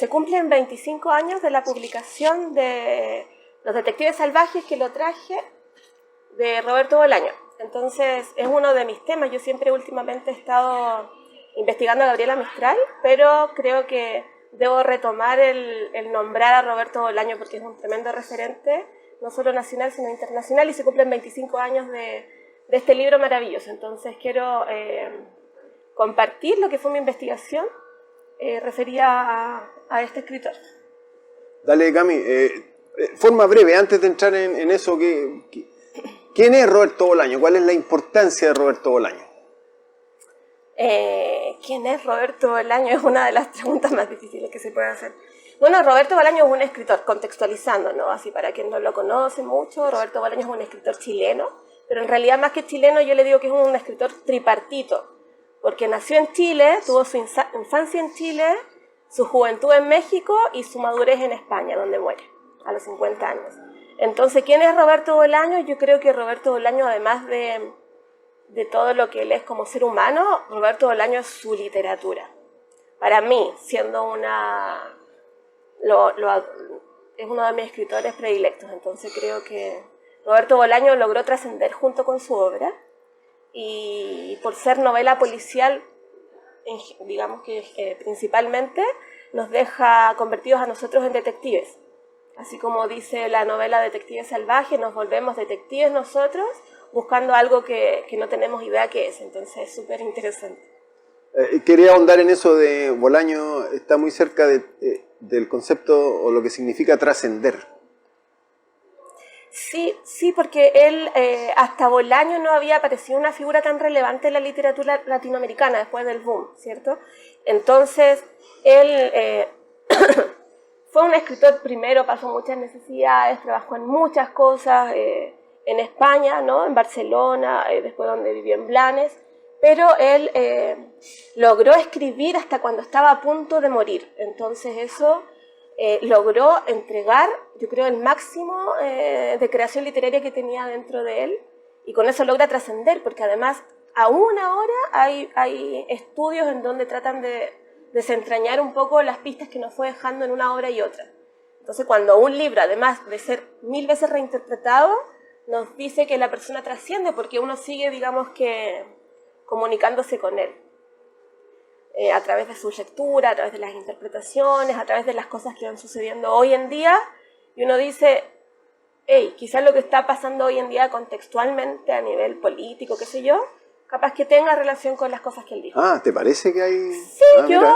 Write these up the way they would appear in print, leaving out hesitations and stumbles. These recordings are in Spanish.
se cumplen 25 años de la publicación de Los Detectives Salvajes, que lo traje, de Roberto Bolaño. Entonces es uno de mis temas. Yo siempre últimamente he estado investigando a Gabriela Mistral, pero creo que debo retomar el nombrar a Roberto Bolaño porque es un tremendo referente, no solo nacional sino internacional, y se cumplen 25 años de este libro maravilloso. Entonces quiero compartir lo que fue mi investigación referida a este escritor. Dale, Cami, forma breve, antes de entrar en eso, ¿quién es Roberto Bolaño? ¿Cuál es la importancia de Roberto Bolaño? ¿Quién es Roberto Bolaño? Es una de las preguntas más difíciles que se puede hacer. Bueno, Roberto Bolaño es un escritor, contextualizando, ¿no? Así para quien no lo conoce mucho, Roberto Bolaño es un escritor chileno, pero en realidad más que chileno yo le digo que es un escritor tripartito, porque nació en Chile, tuvo su infancia en Chile, su juventud en México y su madurez en España, donde muere a los 50 años. Entonces, ¿quién es Roberto Bolaño? Yo creo que Roberto Bolaño, además de todo lo que él es como ser humano, Roberto Bolaño es su literatura. Para mí, siendo es uno de mis escritores predilectos, entonces creo que Roberto Bolaño logró trascender junto con su obra, y por ser novela policial, digamos que principalmente, nos deja convertidos a nosotros en detectives. Así como dice la novela Detectives Salvajes, nos volvemos detectives nosotros, buscando algo que no tenemos idea qué es. Entonces es súper interesante. Quería ahondar en eso de Bolaño, está muy cerca del concepto o lo que significa trascender. Sí, porque él, hasta Bolaño no había aparecido una figura tan relevante en la literatura latinoamericana después del boom, ¿cierto? Entonces, él fue un escritor primero, pasó muchas necesidades, trabajó en muchas cosas, en España, ¿no? En Barcelona, después donde vivió en Blanes, pero él logró escribir hasta cuando estaba a punto de morir. Entonces eso logró entregar, yo creo, el máximo de creación literaria que tenía dentro de él, y con eso logra trascender, porque además aún ahora hay estudios en donde tratan de desentrañar un poco las pistas que nos fue dejando en una obra y otra. Entonces, cuando un libro, además de ser 1000 veces reinterpretado, nos dice que la persona trasciende porque uno sigue, digamos que, comunicándose con él. A través de su lectura, a través de las interpretaciones, a través de las cosas que van sucediendo hoy en día, y uno dice, hey, quizás lo que está pasando hoy en día contextualmente a nivel político, qué sé yo, capaz que tenga relación con las cosas que él dijo. Ah, ¿te parece que hay...? Sí, yo mira.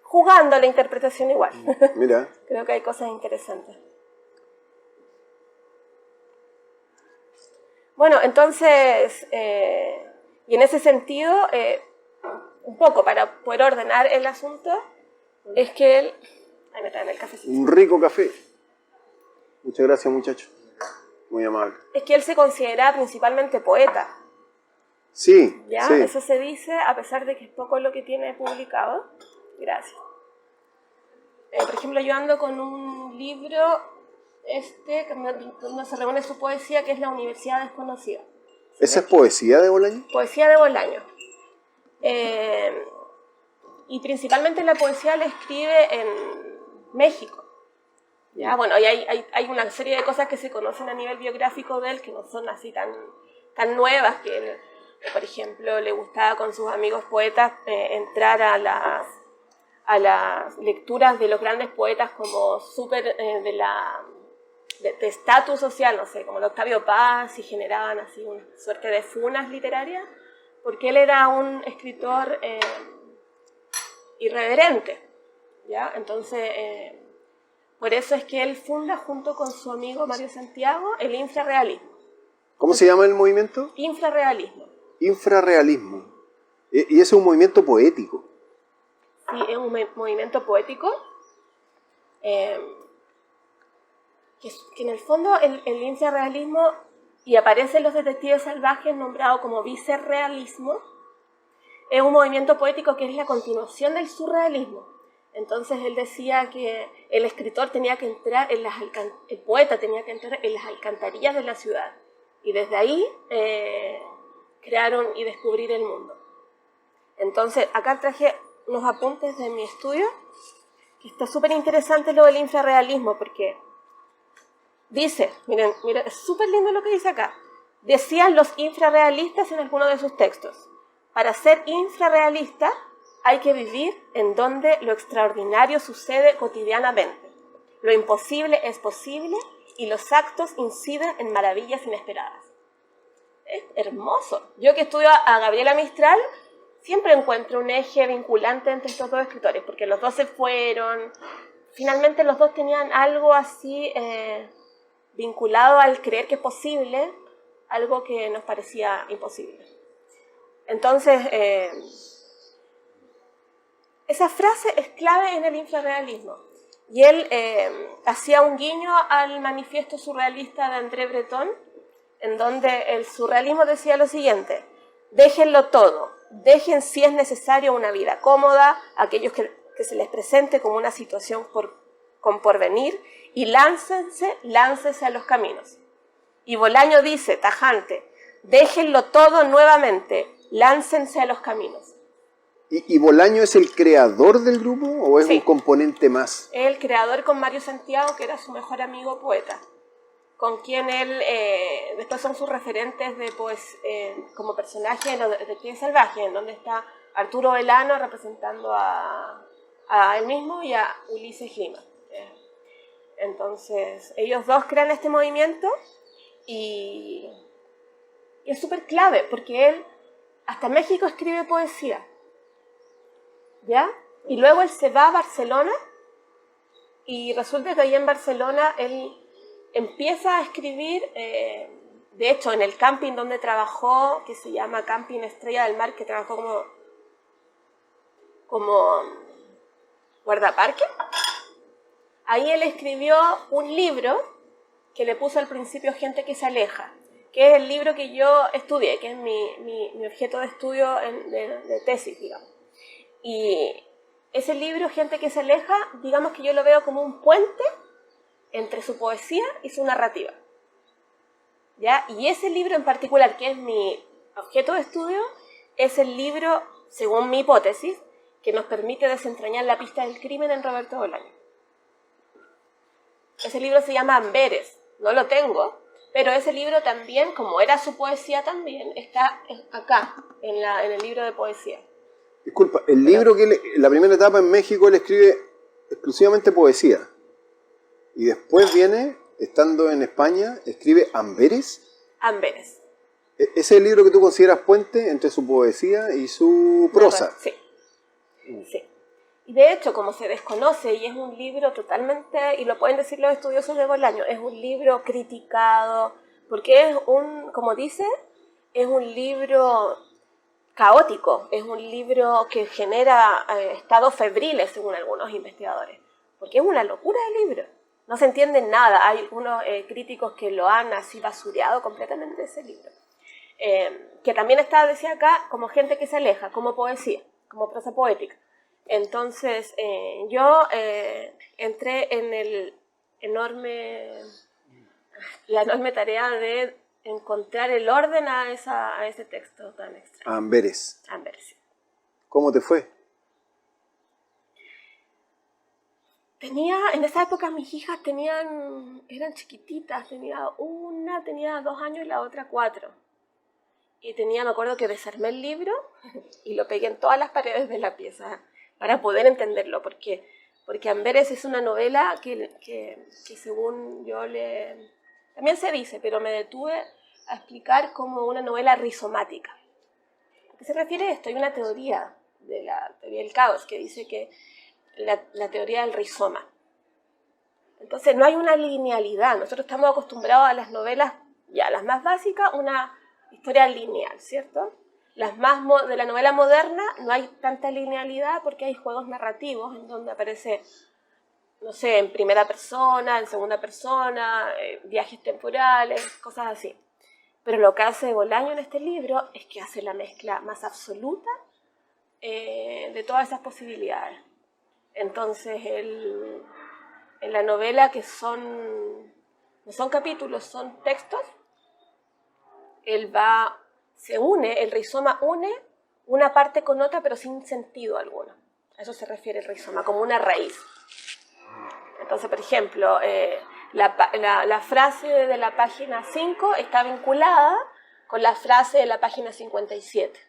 Jugando a la interpretación igual. Mira. Creo que hay cosas interesantes. Bueno, entonces, y en ese sentido, un poco para poder ordenar el asunto, es que él... Ahí me traen el cafecito. Un rico café. Muchas gracias, muchacho. Muy amable. Es que él se considera principalmente poeta. Sí, ¿Ya? sí. Eso se dice, a pesar de que es poco lo que tiene publicado. Gracias. Por ejemplo, yo ando con un libro, donde se reúne su poesía, que es La Universidad Desconocida. ¿Esa es poesía de Bolaño? Poesía de Bolaño. Y principalmente la poesía la escribe en México. ¿Ya? Bueno, y hay una serie de cosas que se conocen a nivel biográfico de él, que no son así tan nuevas, que él, por ejemplo, le gustaba con sus amigos poetas entrar a las lecturas de los grandes poetas como súper de estatus social, no sé, como el Octavio Paz, y generaban así una suerte de funas literarias, porque él era un escritor irreverente, ¿ya? Entonces, por eso es que él funda junto con su amigo Mario Santiago el infrarrealismo. ¿Cómo se llama el movimiento? Infrarrealismo. Infrarrealismo. Y ese es un movimiento poético. Sí, es un movimiento poético que en el fondo el infrarrealismo, y aparece en Los Detectives Salvajes nombrado como vicerrealismo, es un movimiento poético que es la continuación del surrealismo. Entonces él decía que el escritor tenía que entrar el poeta tenía que entrar en las alcantarillas de la ciudad, y desde ahí crearon y descubrir el mundo. Entonces acá traje unos apuntes de mi estudio que está súper interesante lo del infrarrealismo, porque dice, miren, es súper lindo lo que dice acá. Decían los infrarrealistas en alguno de sus textos: para ser infrarrealista hay que vivir en donde lo extraordinario sucede cotidianamente. Lo imposible es posible y los actos inciden en maravillas inesperadas. Es hermoso. Yo que estudio a Gabriela Mistral, siempre encuentro un eje vinculante entre estos dos escritores, porque los dos se fueron. Finalmente los dos tenían algo así vinculado al creer que es posible, algo que nos parecía imposible. Entonces, esa frase es clave en el infrarrealismo. Y él hacía un guiño al manifiesto surrealista de André Breton, en donde el surrealismo decía lo siguiente: déjenlo todo, dejen si es necesario una vida cómoda, aquellos que se les presente como una situación con porvenir, y láncense a los caminos. Y Bolaño dice, tajante: déjenlo todo nuevamente, láncense a los caminos. ¿Y Bolaño es el creador del grupo o es Sí, un componente más? el creador con Mario Santiago, que era su mejor amigo poeta, con quien él después son sus referentes de como personaje en Detective Salvaje, en donde está Arturo Velano representando a él mismo y a Ulises Lima. Entonces ellos dos crean este movimiento y es súper clave porque él hasta México escribe poesía, ¿ya? Y luego él se va a Barcelona y resulta que ahí en Barcelona él empieza a escribir, de hecho en el camping donde trabajó, que se llama Camping Estrella del Mar, que trabajó como guardaparque, ahí él escribió un libro que le puso al principio Gente que se aleja, que es el libro que yo estudié, que es mi objeto de estudio de tesis, digamos. Y ese libro, Gente que se aleja, digamos que yo lo veo como un puente entre su poesía y su narrativa, ¿ya? Y ese libro en particular, que es mi objeto de estudio, es el libro, según mi hipótesis, que nos permite desentrañar la pista del crimen en Roberto Bolaño. Ese libro se llama Amberes, no lo tengo, pero ese libro también, como era su poesía también, está acá, en el libro de poesía. Disculpa, el libro la primera etapa en México él escribe exclusivamente poesía. Y después viene, estando en España, escribe Amberes. Amberes. ¿Ese es el libro que tú consideras puente entre su poesía y su prosa? Sí. Sí. Y de hecho, como se desconoce, y es un libro totalmente, y lo pueden decir los estudiosos de Bolaño, es un libro criticado, porque es como dice, es un libro caótico, es un libro que genera estados febriles, según algunos investigadores, porque es una locura de libro. No se entiende nada. Hay algunos críticos que lo han así basureado completamente ese libro. Que también está, decía acá, como Gente que se aleja, como poesía, como prosa poética. Entonces, yo entré en la enorme tarea de encontrar el orden a ese texto tan extraño. Amberes. Amberes, sí. ¿Cómo te fue? En esa época mis hijas eran chiquititas, una tenía 2 años y la otra 4. Y me acuerdo que desarmé el libro y lo pegué en todas las paredes de la pieza para poder entenderlo, porque Amberes es una novela que según yo también se dice, pero me detuve a explicar como una novela rizomática. ¿A qué se refiere esto? Hay una teoría de la teoría del caos que dice que la teoría del rizoma. Entonces no hay una linealidad. Nosotros estamos acostumbrados a las novelas, ya las más básicas, una historia lineal, ¿cierto? De la novela moderna no hay tanta linealidad porque hay juegos narrativos en donde aparece, no sé, en primera persona, en segunda persona, viajes temporales, cosas así. Pero lo que hace Bolaño en este libro es que hace la mezcla más absoluta de todas esas posibilidades. Entonces, en la novela, que no son capítulos, son textos, el rizoma une una parte con otra, pero sin sentido alguno. A eso se refiere el rizoma, como una raíz. Entonces, por ejemplo, la frase de la página 5 está vinculada con la frase de la página 57.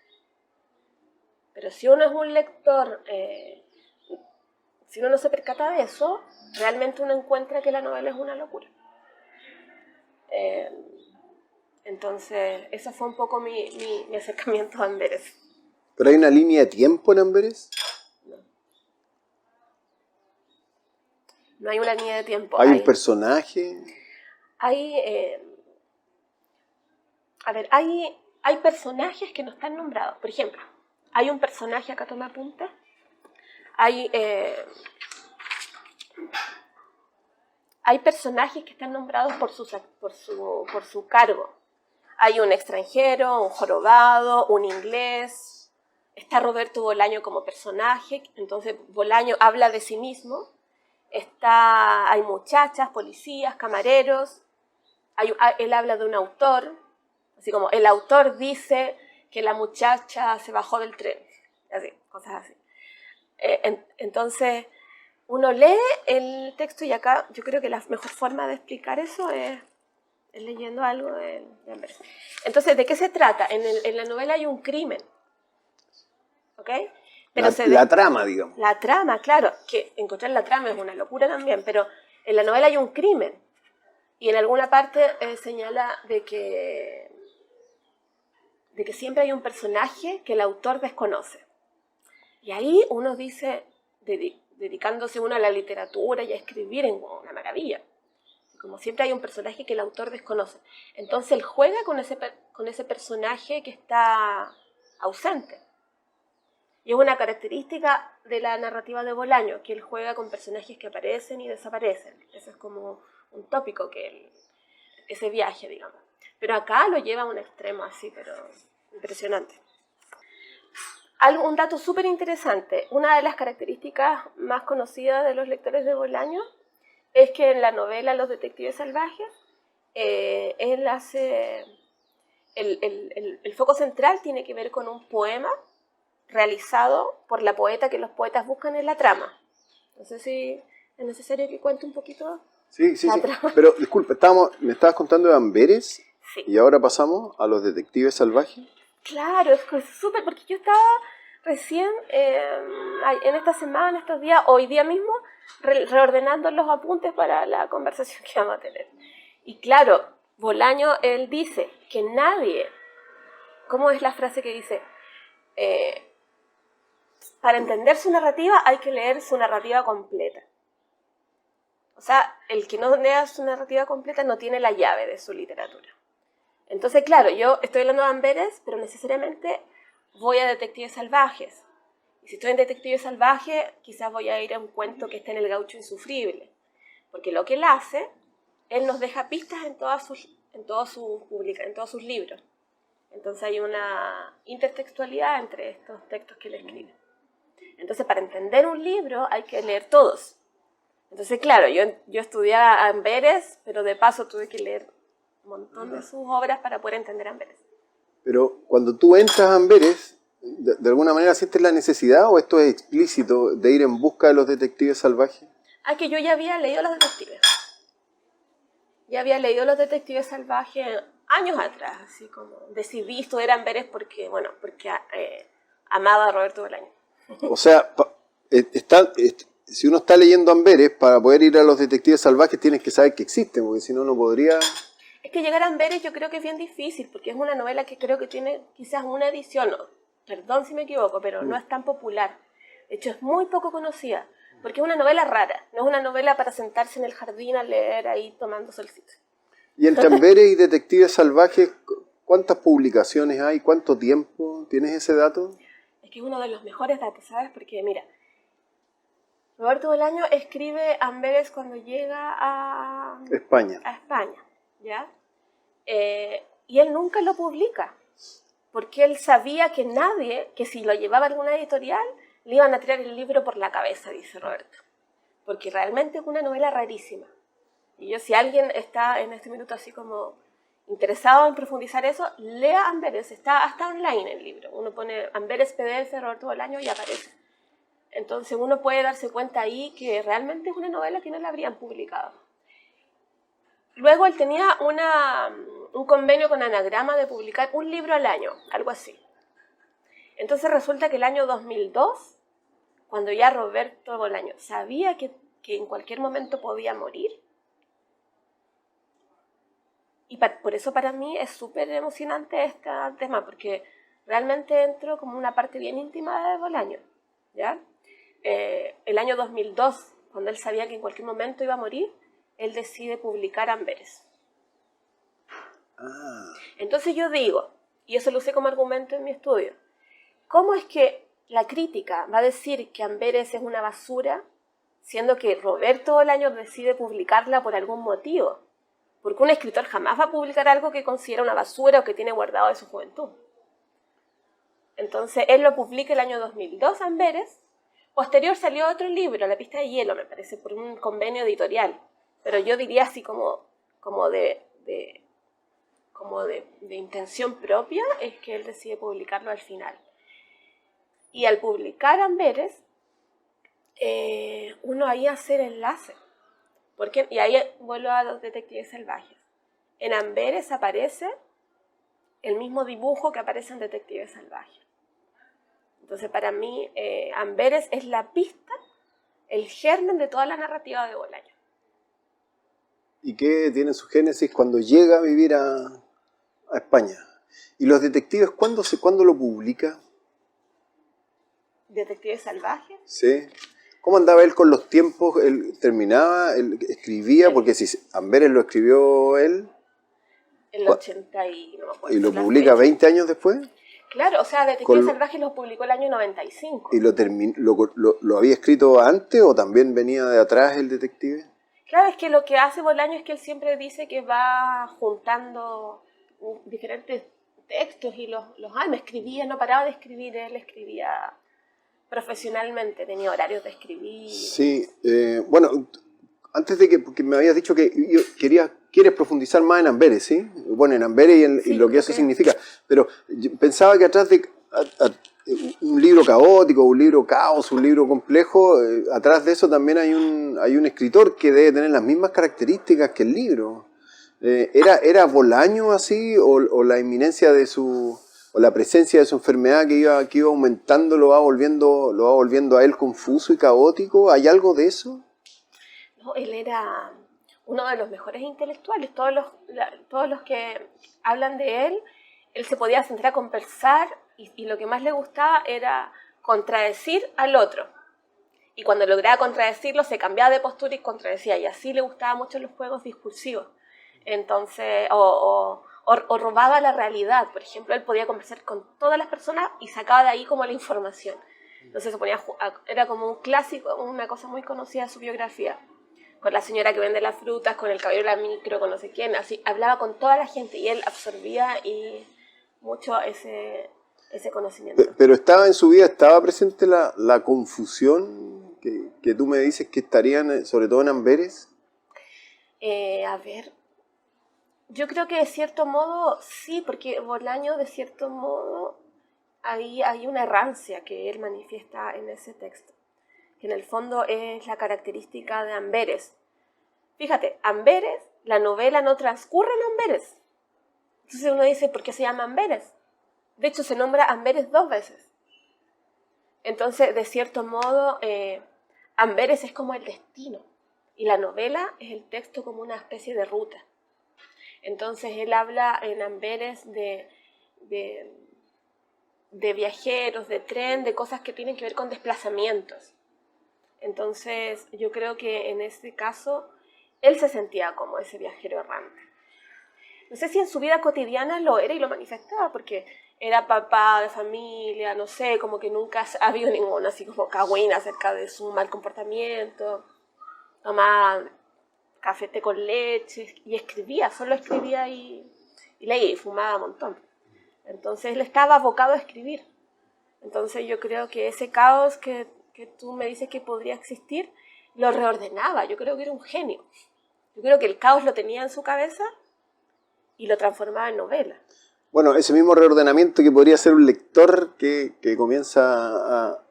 Pero si uno es un lector, si uno no se percata de eso, realmente uno encuentra que la novela es una locura. Entonces, ese fue un poco mi acercamiento a Amberes. ¿Pero hay una línea de tiempo en Amberes? No hay una línea de tiempo. ¿Hay un personaje? Hay personajes que no están nombrados. Por ejemplo, hay un personaje, acá toma apuntes, hay personajes que están nombrados por su cargo. Hay un extranjero, un jorobado, un inglés. Está Roberto Bolaño como personaje, entonces Bolaño habla de sí mismo. Hay muchachas, policías, camareros. Él habla de un autor, así como el autor dice que la muchacha se bajó del tren, así, cosas así. Entonces, uno lee el texto y acá yo creo que la mejor forma de explicar eso es leyendo algo de Amberes. Entonces, ¿de qué se trata? En la novela hay un crimen, ¿ok? Pero la trama, digamos. La trama, claro, que encontrar la trama es una locura también, pero en la novela hay un crimen. Y en alguna parte señala de que siempre hay un personaje que el autor desconoce. Y ahí uno dice, dedicándose uno a la literatura y a escribir, en una maravilla. Como siempre hay un personaje que el autor desconoce. Entonces él juega con ese personaje que está ausente. Y es una característica de la narrativa de Bolaño, que él juega con personajes que aparecen y desaparecen. Eso es como un tópico ese viaje, digamos. Pero acá lo lleva a un extremo así, pero impresionante. Un dato súper interesante. Una de las características más conocidas de los lectores de Bolaño es que en la novela Los Detectives Salvajes, él hace... El foco central tiene que ver con un poema realizado por la poeta que los poetas buscan en la trama. No sé si es necesario que cuente un poquito. Sí. Pero, disculpe, me estabas contando de Amberes, sí. Y ahora pasamos a Los Detectives Salvajes. Claro, es súper, porque yo estaba recién, en esta semana, estos días, hoy día mismo, reordenando los apuntes para la conversación que vamos a tener. Y claro, Bolaño, él dice que nadie, ¿cómo es la frase que dice? Para entender su narrativa hay que leer su narrativa completa. O sea, el que no lea su narrativa completa no tiene la llave de su literatura. Entonces, claro, yo estoy hablando de Amberes, pero necesariamente voy a Detectives Salvajes. Y si estoy en Detectives Salvajes, quizás voy a ir a un cuento que está en El Gaucho Insufrible. Porque lo que él hace, él nos deja pistas en todos sus libros. Entonces hay una intertextualidad entre estos textos que él escribe. Entonces, para entender un libro hay que leer todos. Entonces, claro, yo estudié a Amberes, pero de paso tuve que leer un montón de sus obras para poder entender a Amberes. Pero cuando tú entras a Amberes, ¿de alguna manera sientes la necesidad o esto es explícito de ir en busca de los detectives salvajes? Que yo ya había leído Los Detectives. Ya había leído Los Detectives Salvajes años atrás, así como decidí estudiar Amberes porque amaba a Roberto Bolaño. O sea, si uno está leyendo Amberes, para poder ir a Los Detectives Salvajes tienes que saber que existen, porque si no, no podría... Es que llegar a Amberes yo creo que es bien difícil, porque es una novela que creo que tiene quizás una edición, perdón si me equivoco, pero no es tan popular. De hecho, es muy poco conocida, porque es una novela rara, no es una novela para sentarse en el jardín a leer ahí tomando solcito. Y entre Amberes y Detectives Salvajes, ¿cuántas publicaciones hay? ¿Cuánto tiempo? ¿Tienes ese dato? Es que es uno de los mejores datos, ¿sabes? Porque, mira, Roberto Bolaño escribe Amberes cuando llega a España, ¿ya? Y él nunca lo publica, porque él sabía que si lo llevaba a alguna editorial, le iban a tirar el libro por la cabeza, dice Roberto. Porque realmente es una novela rarísima. Y si alguien está en este minuto así como interesado en profundizar eso, lea Amberes, está hasta online el libro. Uno pone Amberes PDF Roberto Bolaño y aparece. Entonces uno puede darse cuenta ahí que realmente es una novela que no la habrían publicado. Luego él tenía un convenio con Anagrama de publicar un libro al año, algo así. Entonces resulta que el año 2002, cuando ya Roberto Bolaño sabía que en cualquier momento podía morir, y por eso para mí es súper emocionante este tema, porque realmente entro como una parte bien íntima de Bolaño, ¿ya? El año 2002, cuando él sabía que en cualquier momento iba a morir, él decide publicar Amberes. Entonces yo digo, y eso lo usé como argumento en mi estudio, ¿cómo es que la crítica va a decir que Amberes es una basura, siendo que Roberto Bolaño decide publicarla por algún motivo? Porque un escritor jamás va a publicar algo que considera una basura o que tiene guardado de su juventud. Entonces él lo publica el año 2002, Amberes. Posterior salió otro libro, La pista de hielo, me parece, por un convenio editorial. Pero yo diría así como de intención propia, es que él decide publicarlo al final. Y al publicar Amberes, uno ahí hace el enlace. Y ahí vuelvo a los detectives salvajes. En Amberes aparece el mismo dibujo que aparece en Detectives Salvajes. Entonces para mí Amberes es la pista, el germen de toda la narrativa de Bolaño. ¿Y qué tiene su génesis cuando llega a vivir a España? ¿Y los detectives cuándo lo publica? ¿Detectives Salvajes? Sí. ¿Cómo andaba él con los tiempos? ¿Él terminaba? ¿Él escribía? Porque si Amberes lo escribió él... El 80 y... no me acuerdo. ¿Y lo publica 20 años después? Claro, o sea, Detectives Salvajes lo publicó el año 95. ¿Y lo había escrito antes o también venía de atrás el detective? Claro, es que lo que hace Bolaño es que él siempre dice que va juntando diferentes textos y los no escribía, no paraba de escribir, él escribía profesionalmente, tenía horarios de escribir. Sí, bueno, antes de porque me habías dicho que quieres profundizar más en Amberes, ¿sí? Bueno, en Amberes y lo que eso significa, pero yo pensaba que atrás de un libro caótico, un libro caos, un libro complejo, atrás de eso también hay un escritor que debe tener las mismas características que el libro. ¿Era Bolaño así o la inminencia de o la presencia de su enfermedad que iba aumentando lo va volviendo a él confuso y caótico? ¿Hay algo de eso? No, él era uno de los mejores intelectuales. Todos los que hablan de él se podía sentar a conversar y lo que más le gustaba era contradecir al otro. Y cuando lograba contradecirlo, se cambiaba de postura y contradecía. Y así le gustaban mucho los juegos discursivos. Entonces, o robaba la realidad. Por ejemplo, él podía conversar con todas las personas y sacaba de ahí como la información. Entonces era como un clásico, una cosa muy conocida de su biografía. Con la señora que vende las frutas, con el caballero de la micro, con no sé quién. Así, hablaba con toda la gente y él absorbía mucho ese conocimiento. Pero en su vida estaba presente la confusión que tú me dices que estarían, sobre todo en Amberes. A ver, yo creo que de cierto modo sí, porque Bolaño de cierto modo hay una errancia que él manifiesta en ese texto, que en el fondo es la característica de Amberes. Fíjate, Amberes, la novela no transcurre en Amberes. Entonces uno dice, ¿por qué se llama Amberes? De hecho, se nombra Amberes 2 veces. Entonces, de cierto modo, Amberes es como el destino. Y la novela es el texto como una especie de ruta. Entonces, él habla en Amberes de viajeros, de tren, de cosas que tienen que ver con desplazamientos. Entonces, yo creo que en este caso, él se sentía como ese viajero errante. No sé si en su vida cotidiana lo era y lo manifestaba, porque era papá de familia, no sé, como que nunca ha habido ninguna así como cagüina acerca de su mal comportamiento. Tomaba café, té con leche y escribía, solo escribía y leía y fumaba un montón. Entonces él estaba abocado a escribir. Entonces yo creo que ese caos que tú me dices que podría existir, lo reordenaba. Yo creo que era un genio. Yo creo que el caos lo tenía en su cabeza y lo transformaba en novela. Bueno, ese mismo reordenamiento que podría ser un lector que comienza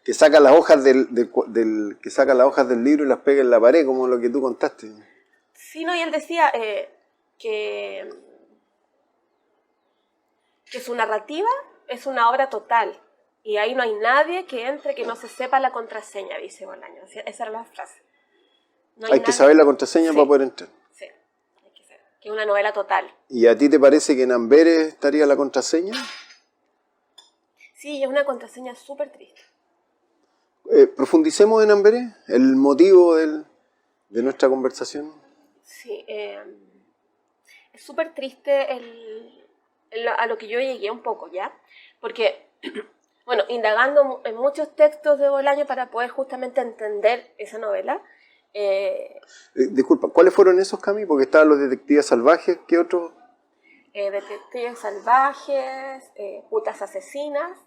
que saca las hojas que saca las hojas del libro y las pega en la pared, como lo que tú contaste. Sí, no, y él decía que su narrativa es una obra total, y ahí no hay nadie que entre que no se sepa la contraseña, dice Bolaño. Esa era la frase. No hay que saber la contraseña, sí, para poder entrar. Sí, hay que saber. Que es una novela total. ¿Y a ti te parece que en Amberes estaría la contraseña? Sí, es una contraseña súper triste. Profundicemos en Amberes, el motivo de nuestra conversación. Sí, es súper triste a lo que yo llegué un poco, ¿ya? Porque, bueno, indagando en muchos textos de Bolaño para poder justamente entender esa novela. Disculpa, ¿cuáles fueron esos, Cami? Porque estaban los detectives salvajes, ¿qué otros? Detectives salvajes, putas asesinas,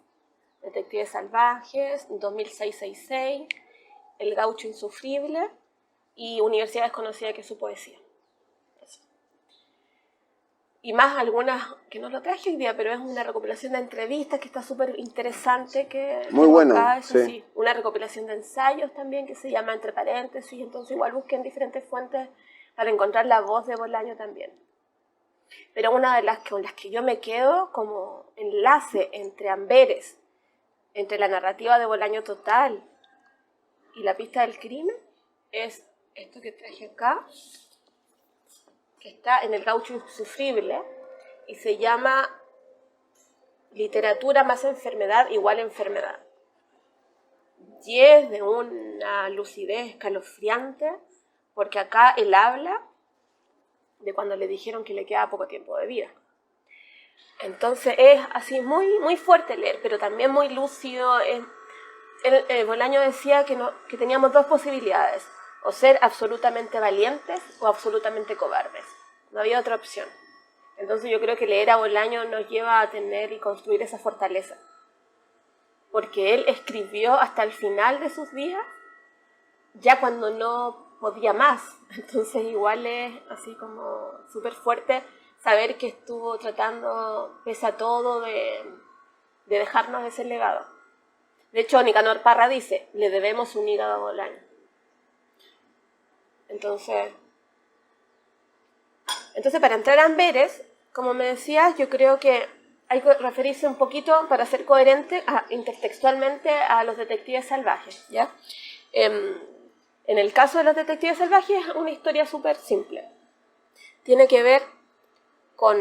Detectives salvajes, 2666, El gaucho insufrible y Universidad desconocida, que es su poesía. Eso. Y más algunas que no lo traje hoy día, pero es una recopilación de entrevistas que está súper interesante. Muy bueno, acá, eso sí. Sí. Una recopilación de ensayos también que se llama Entre paréntesis, entonces igual busquen diferentes fuentes para encontrar la voz de Bolaño también. Pero una de las con las que yo me quedo como enlace entre Amberes, entre la narrativa de Bolaño total y la pista del crimen, es esto que traje acá, que está en El gaucho insufrible, y se llama Literatura más enfermedad igual enfermedad. Y es de una lucidez escalofriante, porque acá él habla de cuando le dijeron que le quedaba poco tiempo de vida. Entonces es así muy, muy fuerte leer, pero también muy lúcido. Bolaño decía que teníamos dos posibilidades, o ser absolutamente valientes o absolutamente cobardes. No había otra opción. Entonces yo creo que leer a Bolaño nos lleva a tener y construir esa fortaleza. Porque él escribió hasta el final de sus días, ya cuando no podía más. Entonces igual es así como súper fuerte saber que estuvo tratando, pese a todo, de dejarnos ese legado. De hecho, Nicanor Parra dice, le debemos un hígado a Bolaño. Entonces, para entrar a Amberes, como me decías, yo creo que hay que referirse un poquito, para ser coherente, intertextualmente a los detectives salvajes, ¿ya? En el caso de los detectives salvajes es una historia súper simple. Tiene que ver con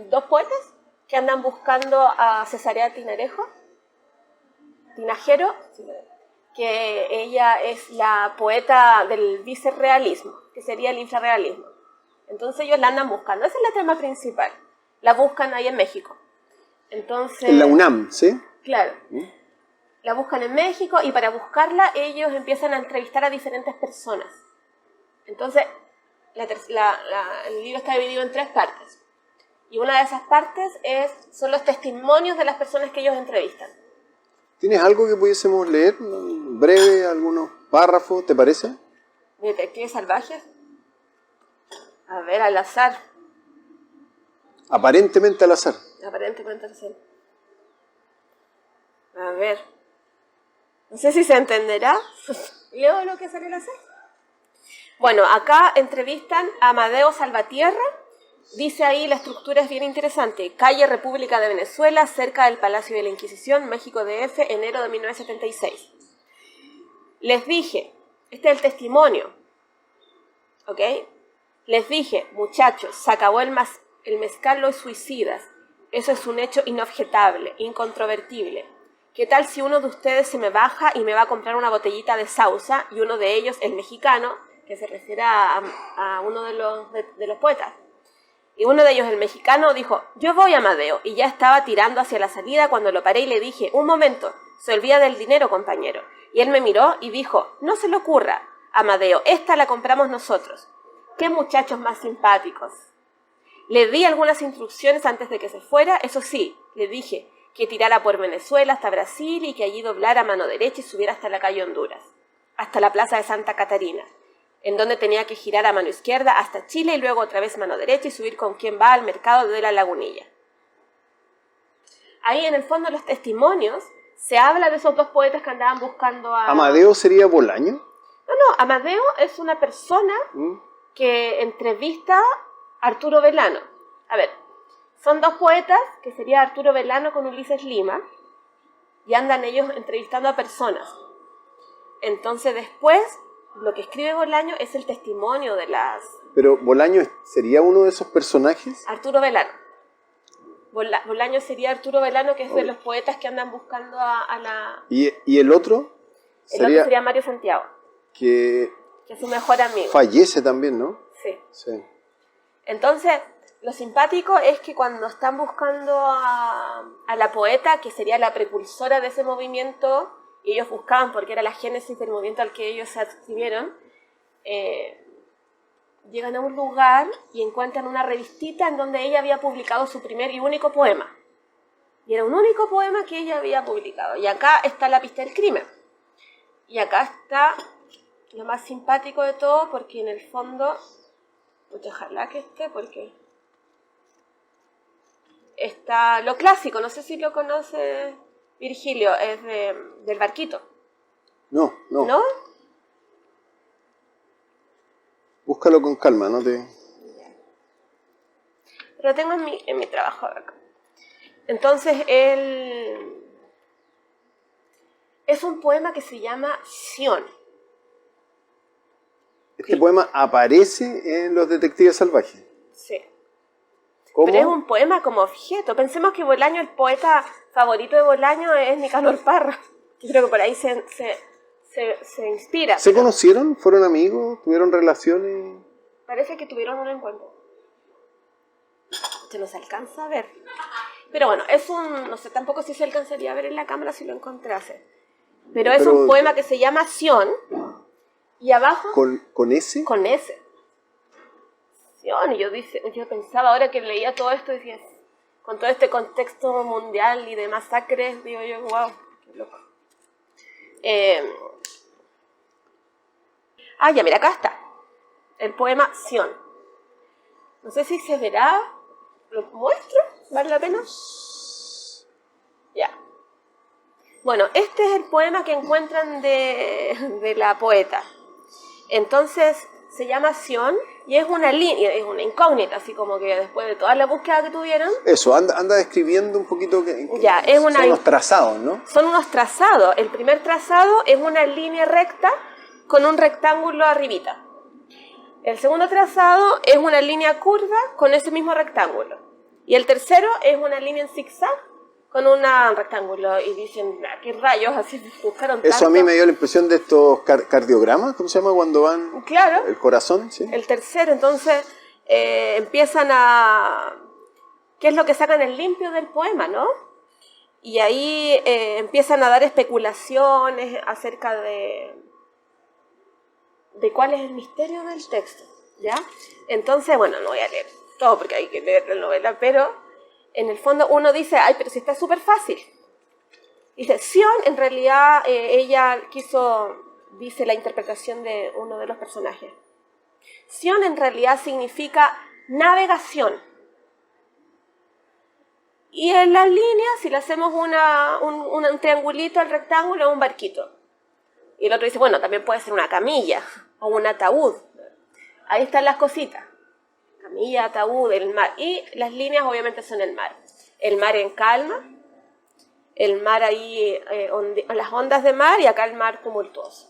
dos poetas que andan buscando a Cesarea Tinajero, que ella es la poeta del vicerrealismo, que sería el infrarrealismo. Entonces ellos la andan buscando, esa es la trama principal. La buscan ahí en México. Entonces, en la UNAM, ¿sí? Claro. La buscan en México, y para buscarla ellos empiezan a entrevistar a diferentes personas. Entonces, el libro está dividido en 3 partes. Y una de esas partes son los testimonios de las personas que ellos entrevistan. ¿Tienes algo que pudiésemos leer? Breve, algunos párrafos, ¿te parece? ¿Detectives salvajes? A ver, al azar. Aparentemente al azar. Aparentemente al azar. A ver. No sé si se entenderá. Leo lo que sale al azar. Bueno, acá entrevistan a Amadeo Salvatierra. Dice ahí, la estructura es bien interesante. Calle República de Venezuela, cerca del Palacio de la Inquisición, México DF, enero de 1976. Les dije, este es el testimonio, ¿ok? Les dije, muchachos, se acabó el mezcal, los suicidas. Eso es un hecho inobjetable, incontrovertible. ¿Qué tal si uno de ustedes se me baja y me va a comprar una botellita de sauza, y uno de ellos, el mexicano, que se refiere a uno de los poetas? Y uno de ellos, el mexicano, dijo, yo voy, Amadeo, y ya estaba tirando hacia la salida cuando lo paré y le dije, un momento, se olvida del dinero, compañero. Y él me miró y dijo, no se le ocurra, Amadeo, esta la compramos nosotros. ¡Qué muchachos más simpáticos! Le di algunas instrucciones antes de que se fuera, eso sí, le dije que tirara por Venezuela hasta Brasil y que allí doblara a mano derecha y subiera hasta la calle Honduras, hasta la plaza de Santa Catarina, en donde tenía que girar a mano izquierda hasta Chile y luego otra vez mano derecha y subir con quien va al mercado de la Lagunilla. Ahí en el fondo los testimonios se habla de esos dos poetas que andaban buscando a... ¿Amadeo sería Bolaño? No, no, Amadeo es una persona que entrevista a Arturo Belano. A ver, son dos poetas, que sería Arturo Belano con Ulises Lima, y andan ellos entrevistando a personas. Entonces después, lo que escribe Bolaño es el testimonio de las... ¿Pero Bolaño sería uno de esos personajes? Arturo Belano. Bolaño sería Arturo Belano, que es de los poetas que andan buscando a la... ¿Y el otro? El otro sería Mario Santiago. Que es su mejor amigo. Fallece también, ¿no? Sí. Entonces, lo simpático es que cuando están buscando a la poeta, que sería la precursora de ese movimiento, y ellos buscaban porque era la génesis del movimiento al que ellos se adscribieron, llegan a un lugar y encuentran una revistita en donde ella había publicado su primer y único poema. Y era un único poema que ella había publicado. Y acá está la pista del crimen. Y acá está lo más simpático de todo, porque en el fondo, pues ojalá que esté, porque está lo clásico, no sé si lo conoce Virgilio, es del barquito. No. ¿No? Búscalo con calma, no te... Lo tengo en mi trabajo acá. Entonces, es un poema que se llama Sion. Este poema aparece en Los Detectives Salvajes. Sí. ¿Cómo? Pero es un poema como objeto. Pensemos que Bolaño, el poeta favorito de Bolaño es Nicanor Parra. Yo creo que por ahí se inspira. ¿Se conocieron? ¿Fueron amigos? ¿Tuvieron relaciones? Parece que tuvieron un encuentro. Se nos alcanza a ver. Pero bueno, no sé tampoco si se alcanzaría a ver en la cámara si lo encontrase. Pero es un poema que se llama Sion. Y abajo... ¿Con S? Con S. Sion. Y yo pensaba, ahora que leía todo esto, decía, con todo este contexto mundial y de masacres, digo yo, wow, qué loco. Ya mira, acá está. El poema Sion. No sé si se verá. ¿Lo muestro? ¿Vale la pena? Ya. Bueno, este es el poema que encuentran de la poeta. Entonces, se llama Sion y es una línea, es una incógnita, así como que después de toda la búsqueda que tuvieron... Eso, anda describiendo un poquito ya, son unos trazados, ¿no? Son unos trazados. El primer trazado es una línea recta con un rectángulo arribita. El segundo trazado es una línea curva con ese mismo rectángulo. Y el tercero es una línea en zigzag con un rectángulo. Y dicen, ¿qué rayos? Así buscaron tanto. Eso a mí me dio la impresión de estos cardiogramas, ¿cómo se llama? Cuando van... Claro. El corazón, ¿sí? El tercero, entonces, empiezan a... ¿Qué es lo que sacan en limpio del poema, no? Y ahí empiezan a dar especulaciones acerca de cuál es el misterio del texto, ¿ya? Entonces, bueno, no voy a leer todo porque hay que leer la novela, pero en el fondo uno dice, pero si está súper fácil. Dice, Sion, en realidad, ella dice la interpretación de uno de los personajes. Sion en realidad significa navegación. Y en las líneas, si le hacemos un triangulito al rectángulo, es un barquito. Y el otro dice, bueno, también puede ser una camilla o un ataúd. Ahí están las cositas. Camilla, ataúd, el mar. Y las líneas obviamente son el mar. El mar en calma, el mar ahí, las ondas de mar, y acá el mar tumultuoso.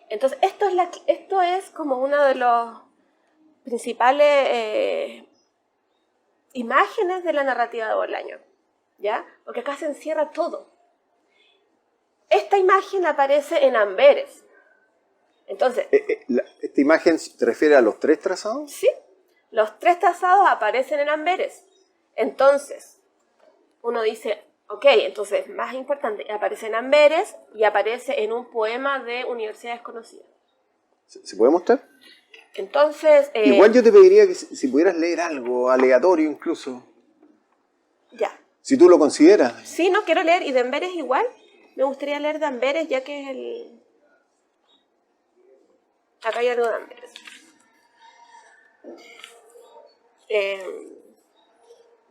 Entonces, esto es como uno de los principales imágenes de la narrativa de Bolaño, ¿ya? Porque acá se encierra todo. Esta imagen aparece en Amberes. Entonces, ¿esta imagen te refiere a los tres trazados? Sí, los tres trazados aparecen en Amberes. Entonces, uno dice, ok, entonces, más importante, aparece en Amberes y aparece en un poema de Universidad Desconocida. ¿Se puede mostrar? Entonces... Igual yo te pediría que si pudieras leer algo, aleatorio incluso. Ya. Si tú lo consideras. Sí, no quiero leer, y de Amberes igual. Me gustaría leer de Amberes, ya que es el... Acá hay algo de Amberes.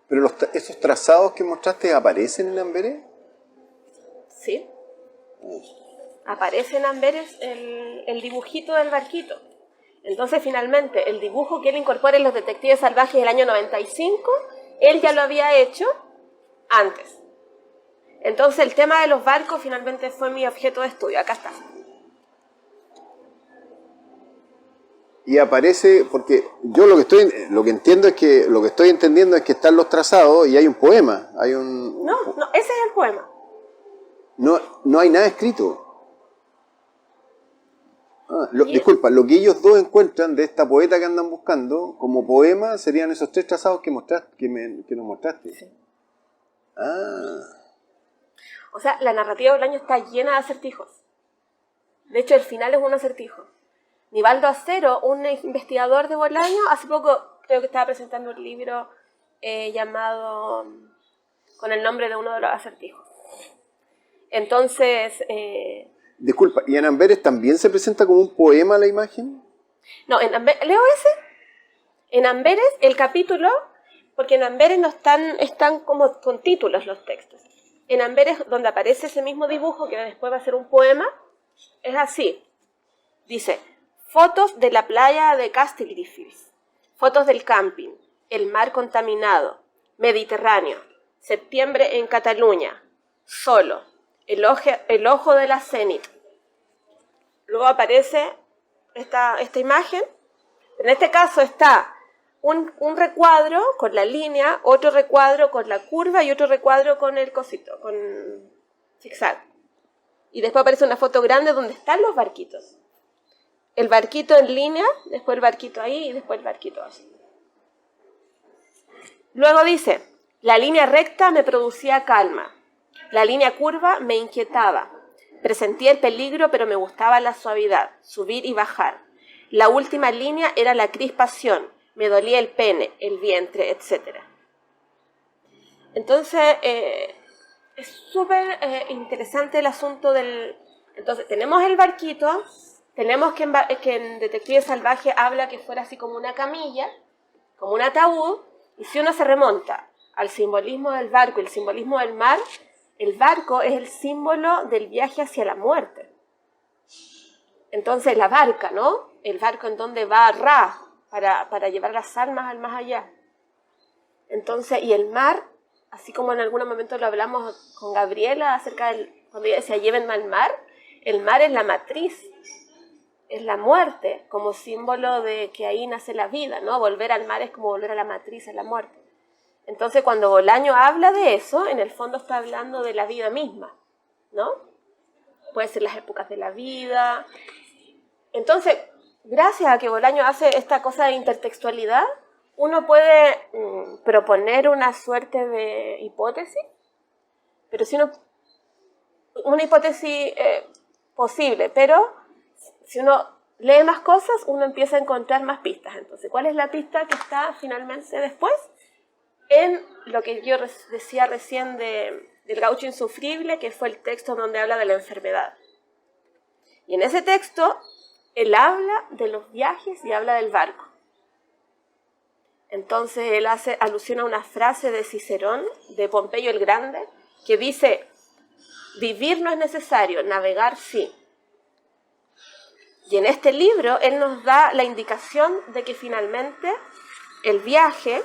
¿Pero esos trazados que mostraste aparecen en Amberes? Sí. Aparece en Amberes el dibujito del barquito. Entonces, finalmente, el dibujo que él incorpora en Los Detectives Salvajes del año 95, él ya lo había hecho antes. Entonces, el tema de los barcos finalmente fue mi objeto de estudio. Acá está. Y aparece, porque yo lo que entiendo es que, lo que estoy entendiendo es que están los trazados y hay un poema, hay un... No, ese es el poema. No hay nada escrito. Disculpa, lo que ellos dos encuentran de esta poeta que andan buscando como poema serían esos 3 trazados que nos mostraste. Sí. Ah. O sea, la narrativa de Bolaño está llena de acertijos. De hecho, el final es un acertijo. Nivaldo Acero, un investigador de Bolaño, hace poco creo que estaba presentando un libro llamado con el nombre de uno de los acertijos. Entonces... Disculpa, ¿y en Amberes también se presenta como un poema la imagen? No, ¿leo ese? En Amberes, el capítulo, porque en Amberes no están como con títulos los textos. En Amberes, donde aparece ese mismo dibujo, que después va a ser un poema, es así. Dice, fotos de la playa de Castelldefels, fotos del camping, el mar contaminado, Mediterráneo, septiembre en Cataluña, solo, el ojo de la cenit. Luego aparece esta imagen. En este caso está un recuadro con la línea, otro recuadro con la curva y otro recuadro con el cosito, con zigzag. Y después aparece una foto grande donde están los barquitos. El barquito en línea, después el barquito ahí y después el barquito así. Luego dice, la línea recta me producía calma. La línea curva me inquietaba. Presentía el peligro, pero me gustaba la suavidad, subir y bajar. La última línea era la crispación. Me dolía el pene, el vientre, etc. Entonces, es súper interesante el asunto del... Entonces, tenemos el barquito, tenemos que en Detective Salvaje habla que fuera así como una camilla, como un ataúd, y si uno se remonta al simbolismo del barco y el simbolismo del mar, el barco es el símbolo del viaje hacia la muerte. Entonces la barca, ¿no? El barco en donde va Ra para llevar las almas al más allá. Entonces, y el mar, así como en algún momento lo hablamos con Gabriela acerca del, cuando ella decía llévenme al mar, el mar es la matriz, es la muerte, como símbolo de que ahí nace la vida, ¿no? Volver al mar es como volver a la matriz, a la muerte. Entonces, cuando Bolaño habla de eso, en el fondo está hablando de la vida misma, ¿no? Puede ser las épocas de la vida. Entonces, gracias a que Bolaño hace esta cosa de intertextualidad, uno puede proponer una suerte de hipótesis, pero si una hipótesis posible, pero si uno lee más cosas, uno empieza a encontrar más pistas. Entonces, ¿cuál es la pista que está finalmente después? En lo que yo decía recién del Gaucho Insufrible, que fue el texto donde habla de la enfermedad. Y en ese texto, él habla de los viajes y habla del barco. Entonces, él hace alusión a una frase de Cicerón, de Pompeyo el Grande, que dice, vivir no es necesario, navegar sí. Y en este libro, él nos da la indicación de que finalmente el viaje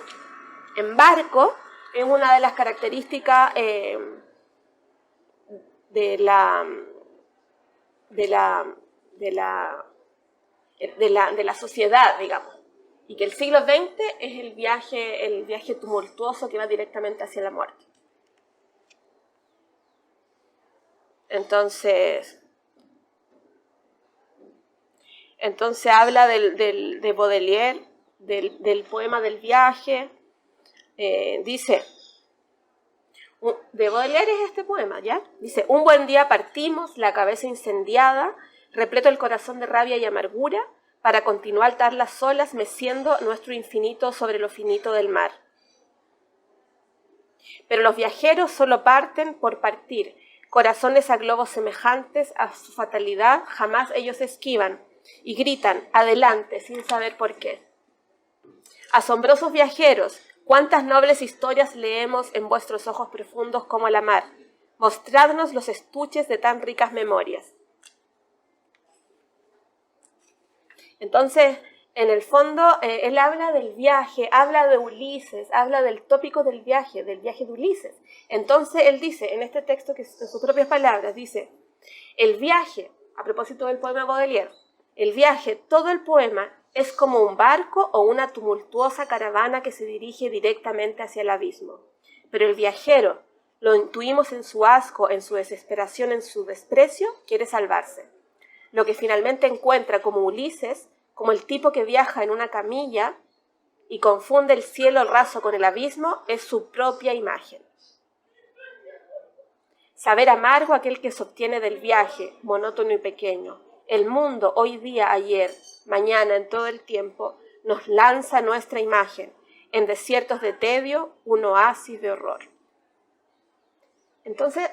en barco es una de las características de la sociedad, digamos, y que el siglo XX es el viaje tumultuoso que va directamente hacia la muerte. Entonces habla de Baudelaire, del poema del viaje. Dice, de Baudelaire es este poema, ¿ya? Dice, un buen día partimos, la cabeza incendiada, repleto el corazón de rabia y amargura, para continuar dar las olas meciendo nuestro infinito sobre lo finito del mar. Pero los viajeros solo parten por partir, corazones a globos semejantes a su fatalidad, jamás ellos esquivan, y gritan, adelante, sin saber por qué. Asombrosos viajeros, cuántas nobles historias leemos en vuestros ojos profundos como la mar. Mostradnos los estuches de tan ricas memorias. Entonces, en el fondo, él habla del viaje, habla de Ulises, habla del tópico del viaje de Ulises. Entonces, él dice, en este texto, que en sus propias palabras, dice, el viaje, a propósito del poema Baudelaire, el viaje, todo el poema, es como un barco o una tumultuosa caravana que se dirige directamente hacia el abismo. Pero el viajero, lo intuimos en su asco, en su desesperación, en su desprecio, quiere salvarse. Lo que finalmente encuentra como Ulises, como el tipo que viaja en una camilla y confunde el cielo raso con el abismo, es su propia imagen. Saber amargo aquel que se obtiene del viaje, monótono y pequeño. El mundo, hoy día, ayer, mañana, en todo el tiempo, nos lanza nuestra imagen, en desiertos de tedio, un oasis de horror. Entonces,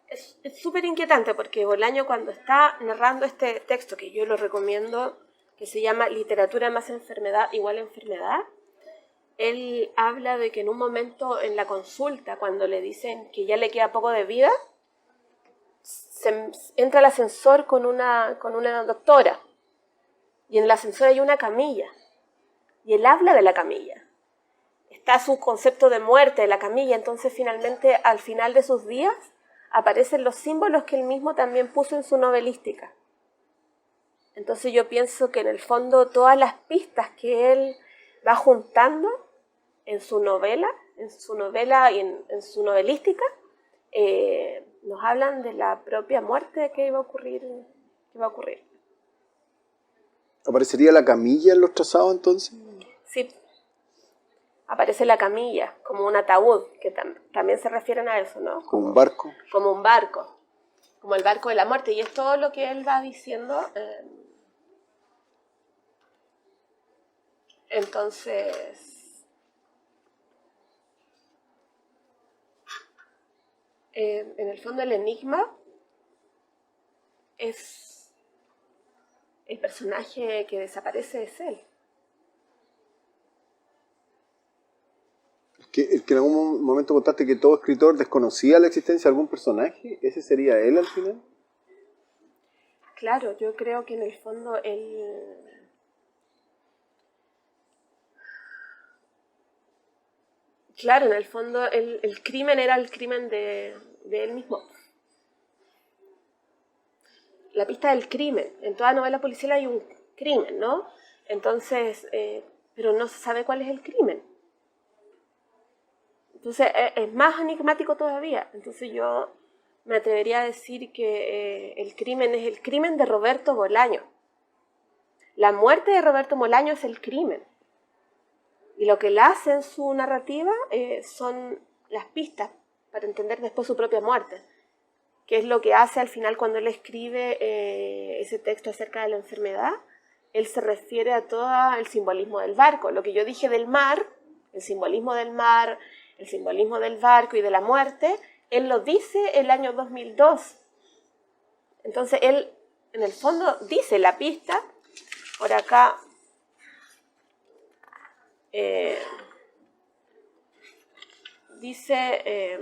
es súper inquietante porque Bolaño, cuando está narrando este texto, que yo lo recomiendo, que se llama Literatura más enfermedad igual enfermedad, él habla de que en un momento en la consulta, cuando le dicen que ya le queda poco de vida, entra al ascensor con una doctora, y en el ascensor hay una camilla, y él habla de la camilla. Está su concepto de muerte de la camilla, entonces finalmente al final de sus días aparecen los símbolos que él mismo también puso en su novelística. Entonces yo pienso que en el fondo todas las pistas que él va juntando en su novela y en su novelística, nos hablan de la propia muerte que va a ocurrir. ¿Aparecería la camilla en los trazados entonces? Sí, aparece la camilla como un ataúd, que también se refieren a eso, ¿no? Como un barco. Como un barco, como el barco de la muerte, y es todo lo que él va diciendo. Entonces, en el fondo el enigma es el personaje que desaparece, es él. El que en algún momento contaste que todo escritor desconocía la existencia de algún personaje, ¿ese sería él al final? Claro, yo creo que en el fondo él... Claro, en el fondo el crimen era el crimen de él mismo. La pista del crimen. En toda novela policial hay un crimen, ¿no? Entonces, pero no se sabe cuál es el crimen. Entonces, es más enigmático todavía. Entonces yo me atrevería a decir que el crimen es el crimen de Roberto Bolaño. La muerte de Roberto Bolaño es el crimen. Y lo que él hace en su narrativa son las pistas para entender después su propia muerte, que es lo que hace al final cuando él escribe ese texto acerca de la enfermedad. Él se refiere a todo el simbolismo del barco. Lo que yo dije del mar, el simbolismo del mar, el simbolismo del barco y de la muerte, él lo dice el año 2002. Entonces él, en el fondo, dice la pista, por acá, dice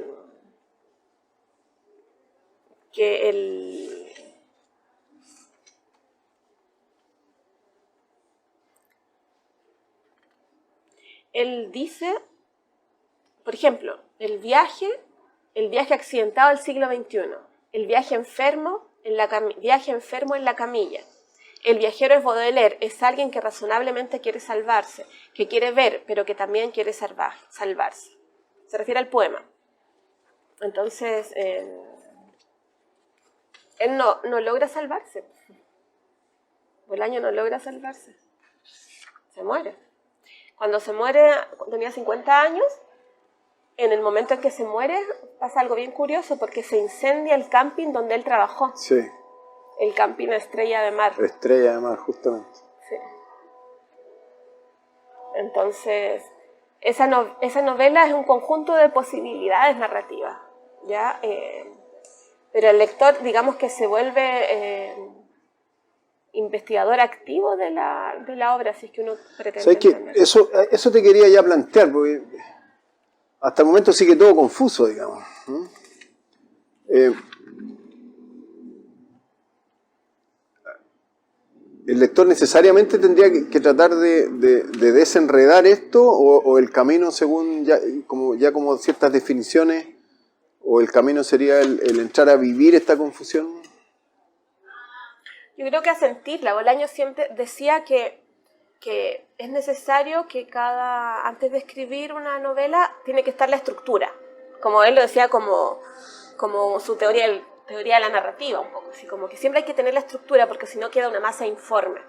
que él dice, por ejemplo, el viaje accidentado del siglo XXI, el viaje enfermo en la camilla. El viajero es Baudelaire, es alguien que razonablemente quiere salvarse, que quiere ver, pero que también quiere salvarse. Se refiere al poema. Entonces, él no logra salvarse. Bolaño no logra salvarse. Se muere. Cuando se muere, tenía 50 años, en el momento en que se muere, pasa algo bien curioso, porque se incendia el camping donde él trabajó. Sí. El camping Estrella de Mar. Estrella de Mar, justamente. Sí. Entonces, esa novela es un conjunto de posibilidades narrativas, ¿ya? Pero el lector, digamos que se vuelve investigador activo de la obra, si es que uno pretende. ¿Sabes qué? Eso te quería ya plantear, porque hasta el momento sigue todo confuso, digamos. ¿El lector necesariamente tendría que tratar de desenredar esto o el camino según como ciertas definiciones o el camino sería el entrar a vivir esta confusión? Yo creo que a sentirla. Bolaño siempre decía que es necesario que antes de escribir una novela tiene que estar la estructura. Como él lo decía como su teoría de la narrativa un poco, así como que siempre hay que tener la estructura porque si no queda una masa informe.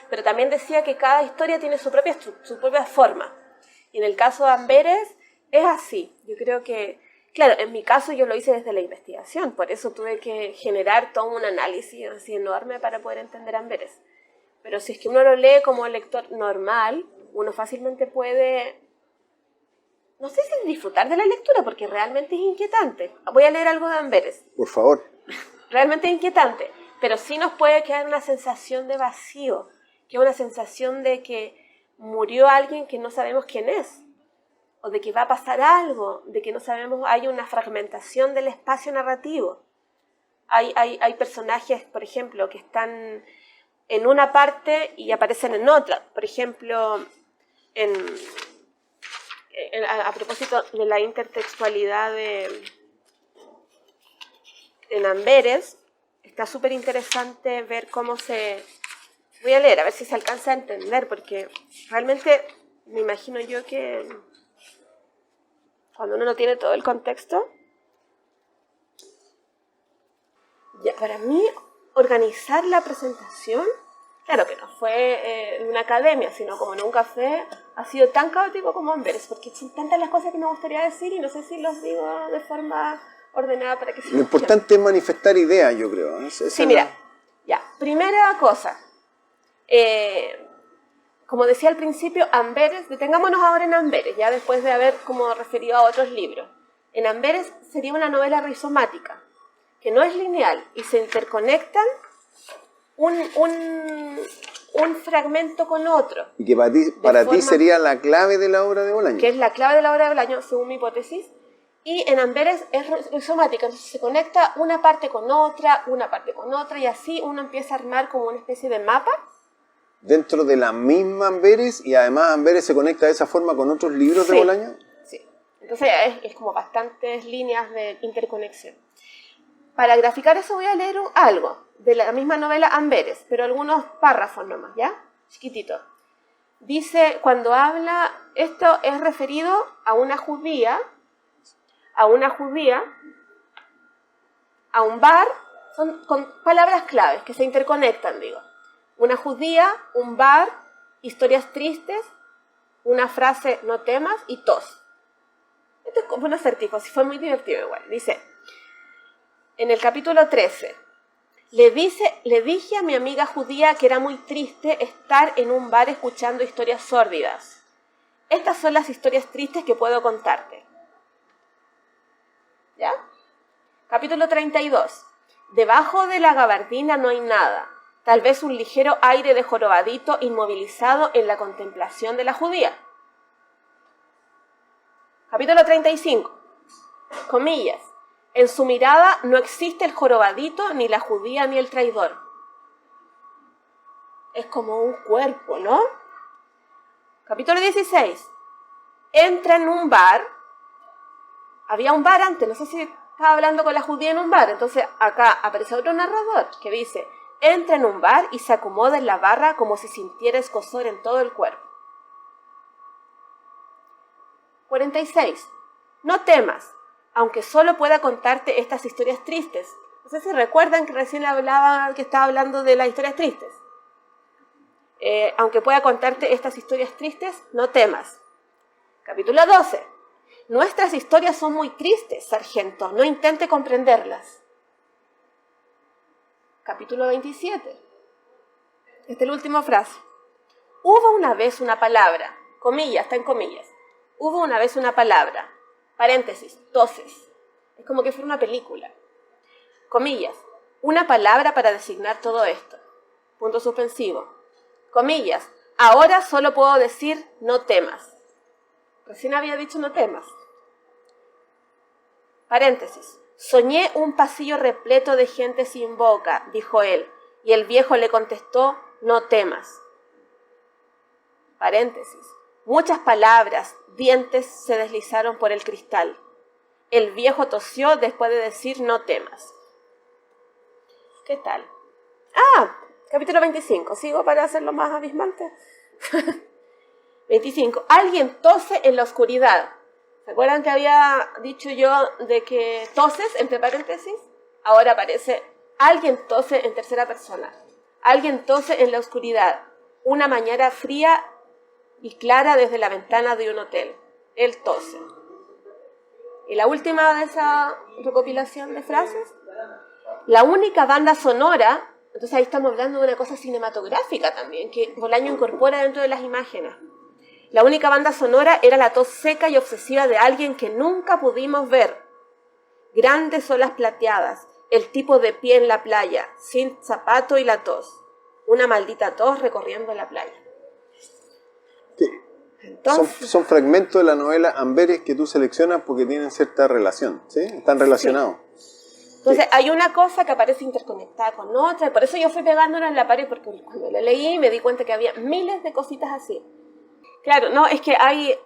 Pero también decía que cada historia tiene su propia forma. Y en el caso de Amberes es así. Yo creo que, claro, en mi caso yo lo hice desde la investigación, por eso tuve que generar todo un análisis así enorme para poder entender Amberes. Pero si es que uno lo lee como lector normal, uno fácilmente puede, no sé si disfrutar de la lectura, porque realmente es inquietante. Voy a leer algo de Amberes. Por favor. Realmente es inquietante, pero sí nos puede quedar una sensación de vacío, que es una sensación de que murió alguien que no sabemos quién es, o de que va a pasar algo, de que no sabemos, hay una fragmentación del espacio narrativo. Hay personajes, por ejemplo, que están en una parte y aparecen en otra. Por ejemplo, a propósito de la intertextualidad en Amberes, está súper interesante ver cómo voy a leer, a ver si se alcanza a entender, porque realmente me imagino yo que cuando uno no tiene todo el contexto, ya, para mí organizar la presentación, claro que no fue en una academia, sino como en un café, ha sido tan caótico como Amberes, porque son tantas las cosas que me gustaría decir y no sé si los digo de forma ordenada para que se Lo importante es manifestar ideas, yo creo. Sí, mira, ya, primera cosa, como decía al principio, Amberes, detengámonos ahora en Amberes, ya después de haber como referido a otros libros. En Amberes sería una novela rizomática, que no es lineal y se interconectan un fragmento con otro. Y que para ti sería la clave de la obra de Bolaño. Que es la clave de la obra de Bolaño, según mi hipótesis. Y en Amberes es rizomática, entonces se conecta una parte con otra, y así uno empieza a armar como una especie de mapa. Dentro de la misma Amberes, y además Amberes se conecta de esa forma con otros libros de Bolaño. Sí, entonces es como bastantes líneas de interconexión. Para graficar eso voy a leer algo de la misma novela Amberes, pero algunos párrafos nomás, ¿ya? Chiquitito. Dice, cuando habla, esto es referido a una judía, a un bar, son con palabras claves que se interconectan, digo. Una judía, un bar, historias tristes, una frase, no temas, y tos. Esto es como un acertijo, sí fue muy divertido igual. Dice, en el capítulo 13, le dije a mi amiga judía que era muy triste estar en un bar escuchando historias sórdidas. Estas son las historias tristes que puedo contarte. ¿Ya? Capítulo 32. Debajo de la gabardina no hay nada. Tal vez un ligero aire de jorobadito inmovilizado en la contemplación de la judía. Capítulo 35. Comillas. En su mirada no existe el jorobadito, ni la judía, ni el traidor. Es como un cuerpo, ¿no? Capítulo 16. Entra en un bar. Había un bar antes, no sé si estaba hablando con la judía en un bar. Entonces acá aparece otro narrador que dice, entra en un bar y se acomoda en la barra como si sintiera escozor en todo el cuerpo. 46. No temas, aunque solo pueda contarte estas historias tristes. No sé si recuerdan que recién que estaba hablando de las historias tristes. Aunque pueda contarte estas historias tristes, no temas. Capítulo 12. Nuestras historias son muy tristes, sargento, no intente comprenderlas. Capítulo 27. Esta es la última frase. Hubo una vez una palabra, comillas, está en comillas. Hubo una vez una palabra, paréntesis, toses. Es como que fuera una película. Comillas, una palabra para designar todo esto. Punto suspensivo. Comillas, ahora solo puedo decir no temas. Recién había dicho no temas. Paréntesis. Soñé un pasillo repleto de gente sin boca, dijo él, y el viejo le contestó, no temas. Paréntesis. Muchas palabras, dientes se deslizaron por el cristal. El viejo tosió después de decir no temas. ¿Qué tal? Capítulo 25. ¿Sigo para hacerlo más abismante? 25. Alguien tose en la oscuridad. ¿Se acuerdan que había dicho yo de que toses, entre paréntesis? Ahora aparece alguien tose en tercera persona. Alguien tose en la oscuridad. Una mañana fría y clara desde la ventana de un hotel. Él tose. Y la última de esa recopilación de frases. La única banda sonora, entonces ahí estamos hablando de una cosa cinematográfica también, que Bolaño incorpora dentro de las imágenes. La única banda sonora era la tos seca y obsesiva de alguien que nunca pudimos ver. Grandes olas plateadas, el tipo de pie en la playa, sin zapato y la tos. Una maldita tos recorriendo la playa. Sí. Entonces, Son fragmentos de la novela Amberes que tú seleccionas porque tienen cierta relación, ¿sí? Están relacionados. sí. Entonces hay una cosa que aparece interconectada con otra, y por eso yo fui pegándola en la pared, porque cuando la leí me di cuenta que había miles de cositas así. Claro, no, es que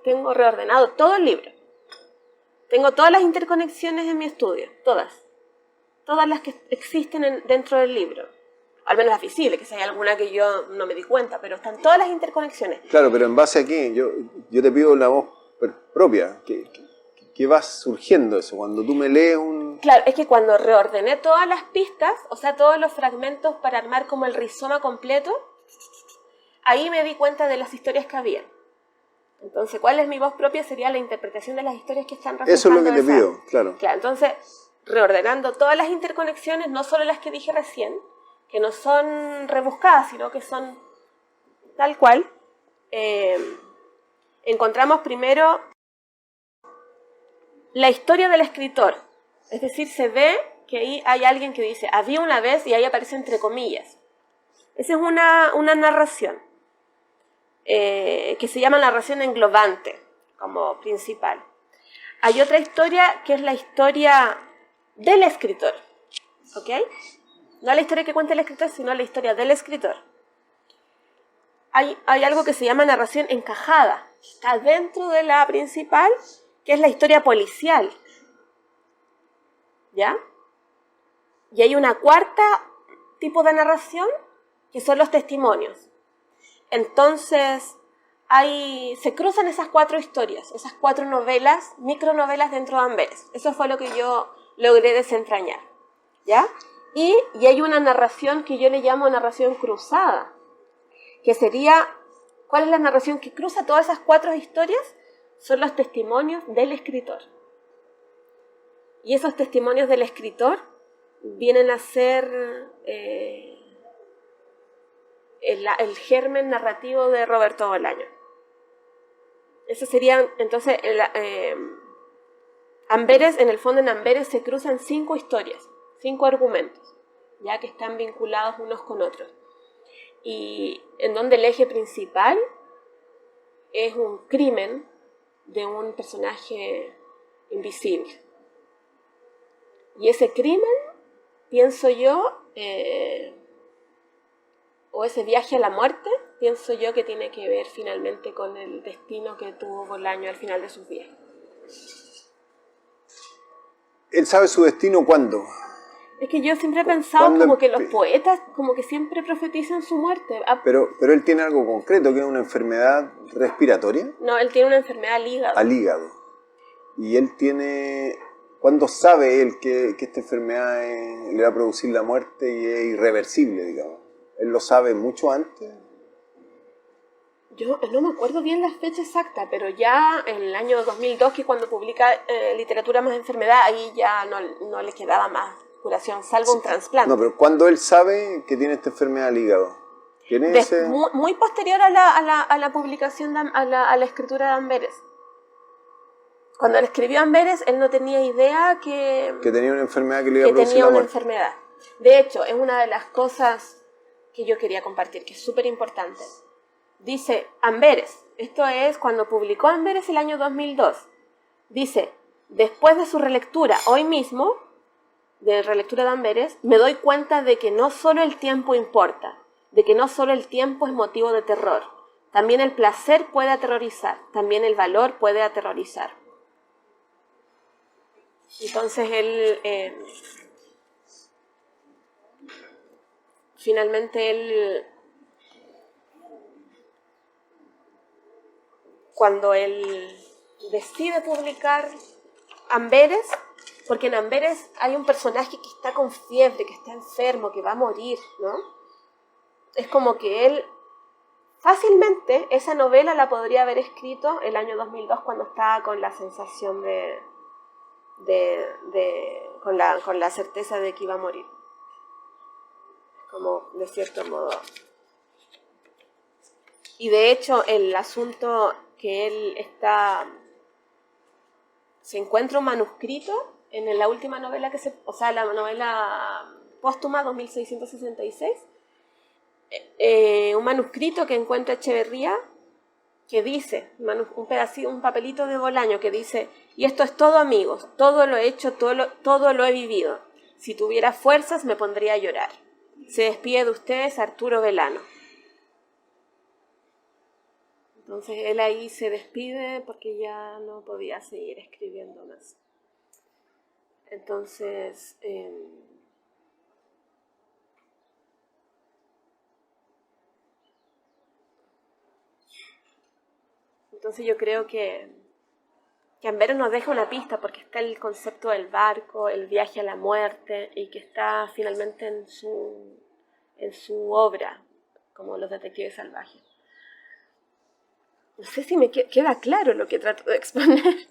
tengo reordenado todo el libro. Tengo todas las interconexiones en mi estudio, todas. Todas las que existen dentro del libro. Al menos las visibles, que si hay alguna que yo no me di cuenta, pero están todas las interconexiones. Claro, pero en base a qué, yo te pido la voz propia, que va surgiendo eso, cuando tú me lees un... Claro, es que cuando reordené todas las pistas, o sea, todos los fragmentos para armar como el rizoma completo, ahí me di cuenta de las historias que había. Entonces, ¿cuál es mi voz propia? Sería la interpretación de las historias que están resultando. Eso es lo que te pido, claro. Claro, entonces, reordenando todas las interconexiones, no solo las que dije recién, que no son rebuscadas, sino que son tal cual, encontramos primero la historia del escritor. Es decir, se ve que ahí hay alguien que dice, había una vez, y ahí aparece entre comillas. Esa es una narración. Que se llama narración englobante como principal. Hay otra historia que es la historia del escritor, ¿ok? No la historia que cuenta el escritor, sino la historia del escritor. Hay algo que se llama narración encajada, está dentro de la principal, que es la historia policial, ¿ya? Y hay una cuarta tipo de narración que son los testimonios. Entonces, se cruzan esas 4 historias, esas 4 novelas, micronovelas dentro de Amberes. Eso fue lo que yo logré desentrañar, ¿ya? Y hay una narración que yo le llamo narración cruzada, que sería, ¿cuál es la narración que cruza todas esas 4 historias? Son los testimonios del escritor. Y esos testimonios del escritor vienen a ser... el germen narrativo de Roberto Bolaño. Eso sería, entonces, Amberes, en el fondo en Amberes se cruzan 5 historias, 5 argumentos, ya que están vinculados unos con otros. Y en donde el eje principal es un crimen de un personaje invisible. Y ese crimen, pienso yo, o ese viaje a la muerte, pienso yo que tiene que ver finalmente con el destino que tuvo Bolaño al final de sus días. ¿Él sabe su destino cuándo? Es que yo siempre he pensado como que los poetas como que siempre profetizan su muerte. Pero él tiene algo concreto, que es una enfermedad respiratoria. No, él tiene una enfermedad al hígado. Al hígado. Y él tiene... ¿Cuándo sabe él que esta enfermedad le va a producir la muerte y es irreversible, digamos? ¿Él lo sabe mucho antes? Yo no me acuerdo bien la fecha exacta, pero ya en el año 2002, que cuando publica Literatura más enfermedad, ahí ya no le quedaba más curación, salvo un trasplante. No, pero ¿cuándo él sabe que tiene esta enfermedad al hígado? Muy posterior a la publicación, a la escritura de Amberes. Cuando él escribió Amberes, él no tenía idea que tenía una enfermedad que le iba a producir la muerte. Enfermedad. De hecho, es una de las cosas que yo quería compartir, que es súper importante. Dice Amberes, esto es cuando publicó Amberes el año 2002. Dice, después de su relectura, hoy mismo, de relectura de Amberes, me doy cuenta de que no solo el tiempo importa, de que no solo el tiempo es motivo de terror, también el placer puede aterrorizar, también el valor puede aterrorizar. Entonces finalmente él, cuando él decide publicar Amberes, porque en Amberes hay un personaje que está con fiebre, que está enfermo, que va a morir, ¿no? Es como que él fácilmente esa novela la podría haber escrito el año 2002 cuando estaba con la sensación con la certeza de que iba a morir. Como de cierto modo. Y de hecho el asunto que él se encuentra un manuscrito en la última novela la novela póstuma 2666, un manuscrito que encuentra Echeverría que dice, un papelito de Bolaño que dice: y esto es todo, amigos, todo lo he hecho, todo lo he vivido. Si tuviera fuerzas me pondría a llorar. Se despide de ustedes Arturo Velano. Entonces él ahí se despide porque ya no podía seguir escribiendo más. Entonces, yo creo que Amberes nos deja una pista porque está el concepto del barco, el viaje a la muerte, y que está finalmente en su obra, como Los Detectives Salvajes. No sé si me queda claro lo que trato de exponer.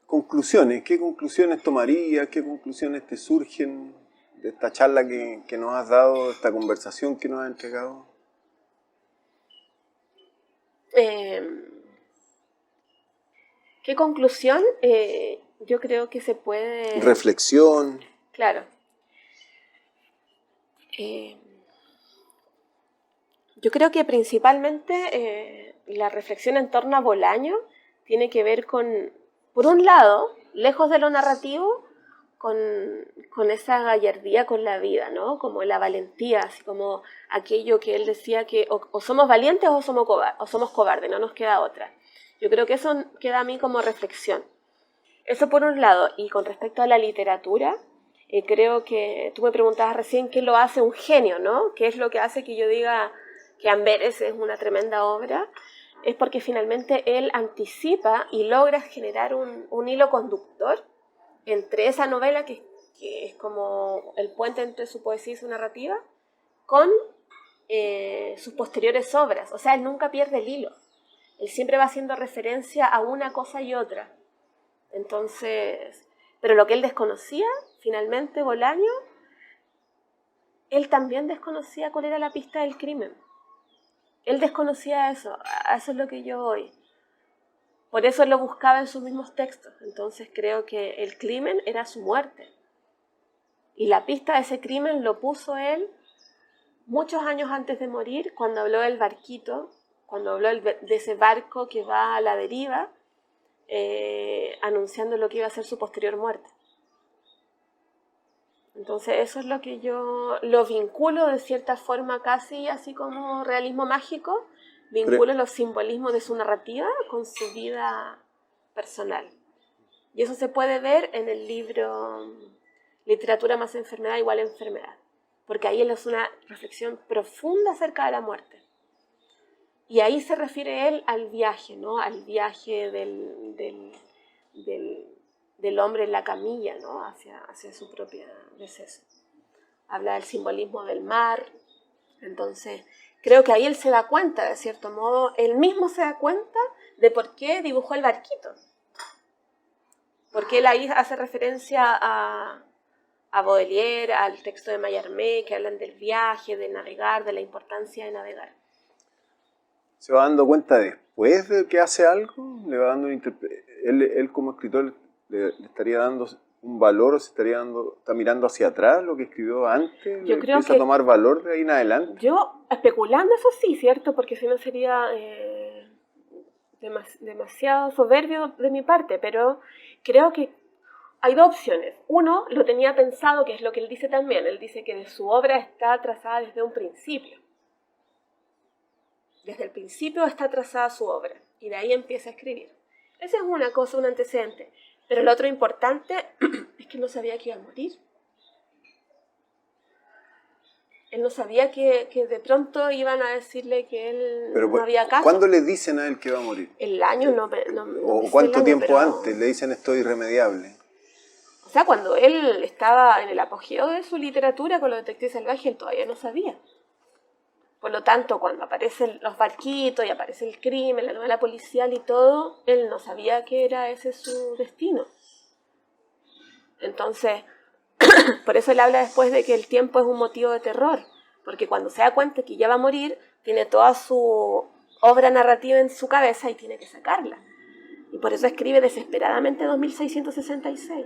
Conclusiones, ¿qué conclusiones tomarías? ¿Qué conclusiones te surgen de esta charla que nos has dado, de esta conversación que nos has entregado? ¿Qué conclusión? Yo creo que se puede... Reflexión. Claro. Yo creo que principalmente la reflexión en torno a Bolaño tiene que ver con, por un lado, lejos de lo narrativo, con esa gallardía con la vida, ¿no? Como la valentía, así como aquello que él decía que o somos valientes o somos cobardes, no nos queda otra. Yo creo que eso queda a mí como reflexión. Eso por un lado. Y con respecto a la literatura, creo que tú me preguntabas recién qué lo hace un genio, ¿no? ¿Qué es lo que hace que yo diga que Amberes es una tremenda obra? Es porque finalmente él anticipa y logra generar un hilo conductor entre esa novela que es como el puente entre su poesía y su narrativa, con sus posteriores obras. O sea, él nunca pierde el hilo. Él siempre va haciendo referencia a una cosa y otra. Entonces, pero lo que él desconocía, finalmente, Bolaño, él también desconocía cuál era la pista del crimen. Él desconocía eso, a eso es lo que yo voy. Por eso lo buscaba en sus mismos textos. Entonces creo que el crimen era su muerte. Y la pista de ese crimen lo puso él muchos años antes de morir, cuando habló del barquito, cuando habló de ese barco que va a la deriva, anunciando lo que iba a ser su posterior muerte. Entonces eso es lo que yo lo vinculo de cierta forma, casi así como realismo mágico, vinculo los simbolismos de su narrativa con su vida personal. Y eso se puede ver en el libro Literatura más enfermedad igual enfermedad, porque ahí él hace una reflexión profunda acerca de la muerte. Y ahí se refiere él al viaje, ¿no? Al viaje del hombre en la camilla, ¿no? hacia su propio deceso. Habla del simbolismo del mar. Entonces, creo que ahí él se da cuenta, de cierto modo, él mismo se da cuenta de por qué dibujó el barquito. Porque él ahí hace referencia a Baudelaire, al texto de Mallarmé, que hablan del viaje, de navegar, de la importancia de navegar. ¿Se va dando cuenta después de que hace algo? ¿Le va dando él como escritor le estaría dando un valor o está mirando hacia atrás lo que escribió antes? Yo creo ¿Empieza a tomar valor de ahí en adelante? Yo, especulando, eso sí, ¿cierto? Porque si no sería demasiado soberbio de mi parte, pero creo que hay dos opciones. Uno, lo tenía pensado, que es lo que él dice también. Él dice que su obra está trazada desde un principio. Desde el principio está trazada su obra, y de ahí empieza a escribir. Esa es una cosa, un antecedente. Pero lo otro importante es que no sabía que iba a morir. Él no sabía que de pronto iban a decirle que él Pero, no había caso. ¿cuándo le dicen a él que va a morir? El año no ¿O cuánto tiempo antes le dicen esto es irremediable? O sea, cuando él estaba en el apogeo de su literatura con los detectives salvajes, él todavía no sabía. Por lo tanto, cuando aparecen los barquitos y aparece el crimen, la novela policial y todo, él no sabía que era ese su destino. Entonces, por eso él habla después de que el tiempo es un motivo de terror, porque cuando se da cuenta que ya va a morir, tiene toda su obra narrativa en su cabeza y tiene que sacarla. Y por eso escribe desesperadamente 2666.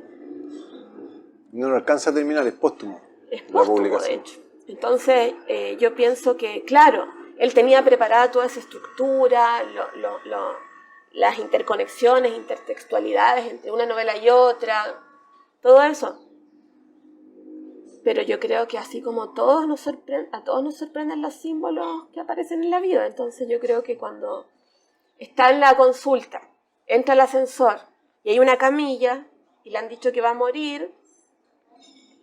No lo alcanza a terminar, es póstumo. Es póstumo, de hecho. Entonces, yo pienso que, claro, él tenía preparada toda esa estructura, las interconexiones, intertextualidades entre una novela y otra, todo eso. Pero yo creo que así como a todos nos sorprenden los símbolos que aparecen en la vida, entonces yo creo que cuando está en la consulta, entra al ascensor y hay una camilla y le han dicho que va a morir,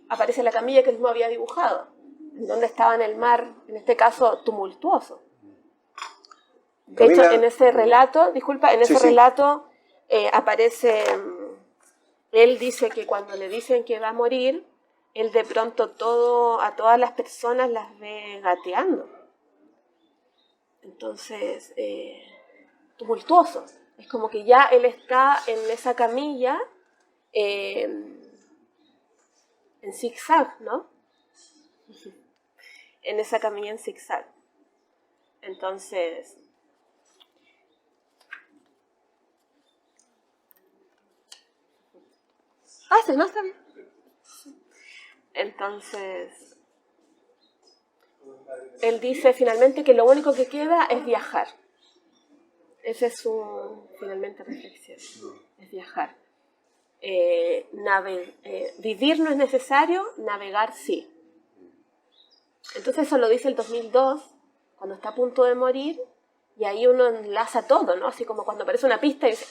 aparece la camilla que él mismo había dibujado, en donde estaba en el mar, en este caso tumultuoso. De hecho, en ese relato, relato aparece, él dice que cuando le dicen que va a morir, él de pronto a todas las personas las ve gateando. Entonces, tumultuoso. Es como que ya él está en esa camilla en zigzag, ¿no? En esa camilla en zigzag. Entonces, sí, no está bien. Entonces, él dice finalmente que lo único que queda es viajar. Esa es su, finalmente, reflexión, es viajar. Vivir no es necesario, navegar sí. Entonces eso lo dice el 2002, cuando está a punto de morir, y ahí uno enlaza todo, ¿no? Así como cuando aparece una pista y dice,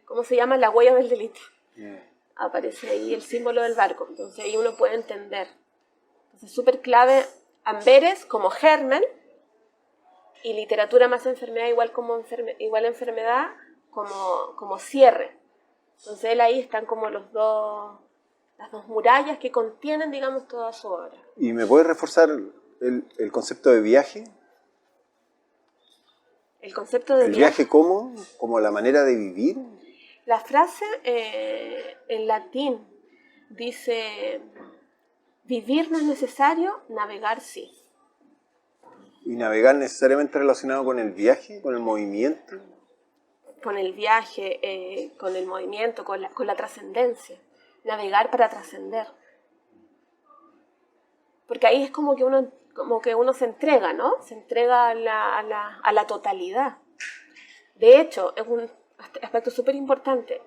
¿cómo se llama? La huella del delito. Aparece ahí el símbolo del barco, entonces ahí uno puede entender. Entonces súper clave Amberes como germen y literatura más enfermedad igual enfermedad como cierre. Entonces él ahí están como las dos murallas que contienen, digamos, toda su obra. ¿Y me puedes reforzar el concepto de viaje? El concepto de viaje como la manera de vivir. La frase en latín dice, vivir no es necesario, navegar sí. ¿Y navegar necesariamente relacionado con el viaje, con el movimiento? Con el viaje, con el movimiento, con la trascendencia. Navegar para trascender. Porque ahí es como que uno se entrega, ¿no? Se entrega a la totalidad. De hecho, es un aspecto súper importante.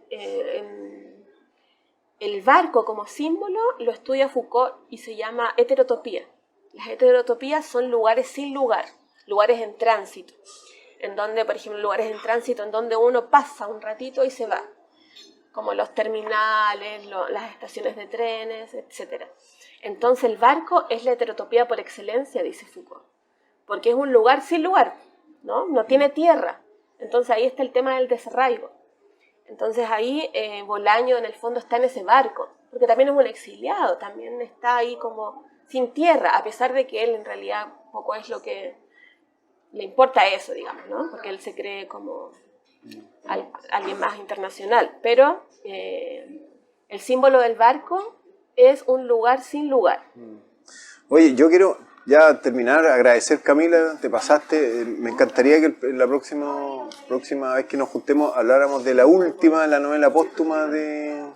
El barco como símbolo lo estudia Foucault y se llama heterotopía. Las heterotopías son lugares sin lugar, lugares en tránsito. En donde, por ejemplo, lugares en tránsito en donde uno pasa un ratito y se va. Como los terminales, las estaciones de trenes, etc. Entonces el barco es la heterotopía por excelencia, dice Foucault. Porque es un lugar sin lugar, ¿no? No tiene tierra. Entonces ahí está el tema del desarraigo. Entonces ahí Bolaño en el fondo está en ese barco, porque también es un exiliado, también está ahí como sin tierra, a pesar de que él en realidad poco es lo que le importa eso, digamos, ¿no? Porque él se cree como alguien más internacional. Pero el símbolo del barco es un lugar sin lugar. Oye, yo quiero ya terminar, agradecer, Camila, te pasaste. Me encantaría que la próxima vez que nos juntemos habláramos de la última, la novela póstuma de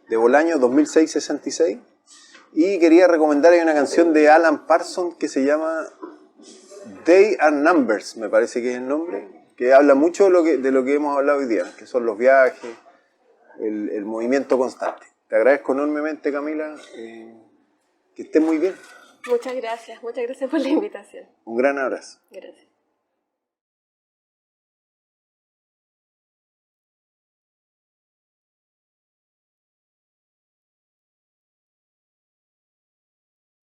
Bolaño, 2666. Y quería recomendar, hay una canción de Alan Parsons que se llama Day and Numbers, me parece que es el nombre, que habla mucho de lo que hemos hablado hoy día, que son los viajes, el movimiento constante. Te agradezco enormemente, Camila, que estés muy bien. Muchas gracias por la invitación. Un gran abrazo. Gracias.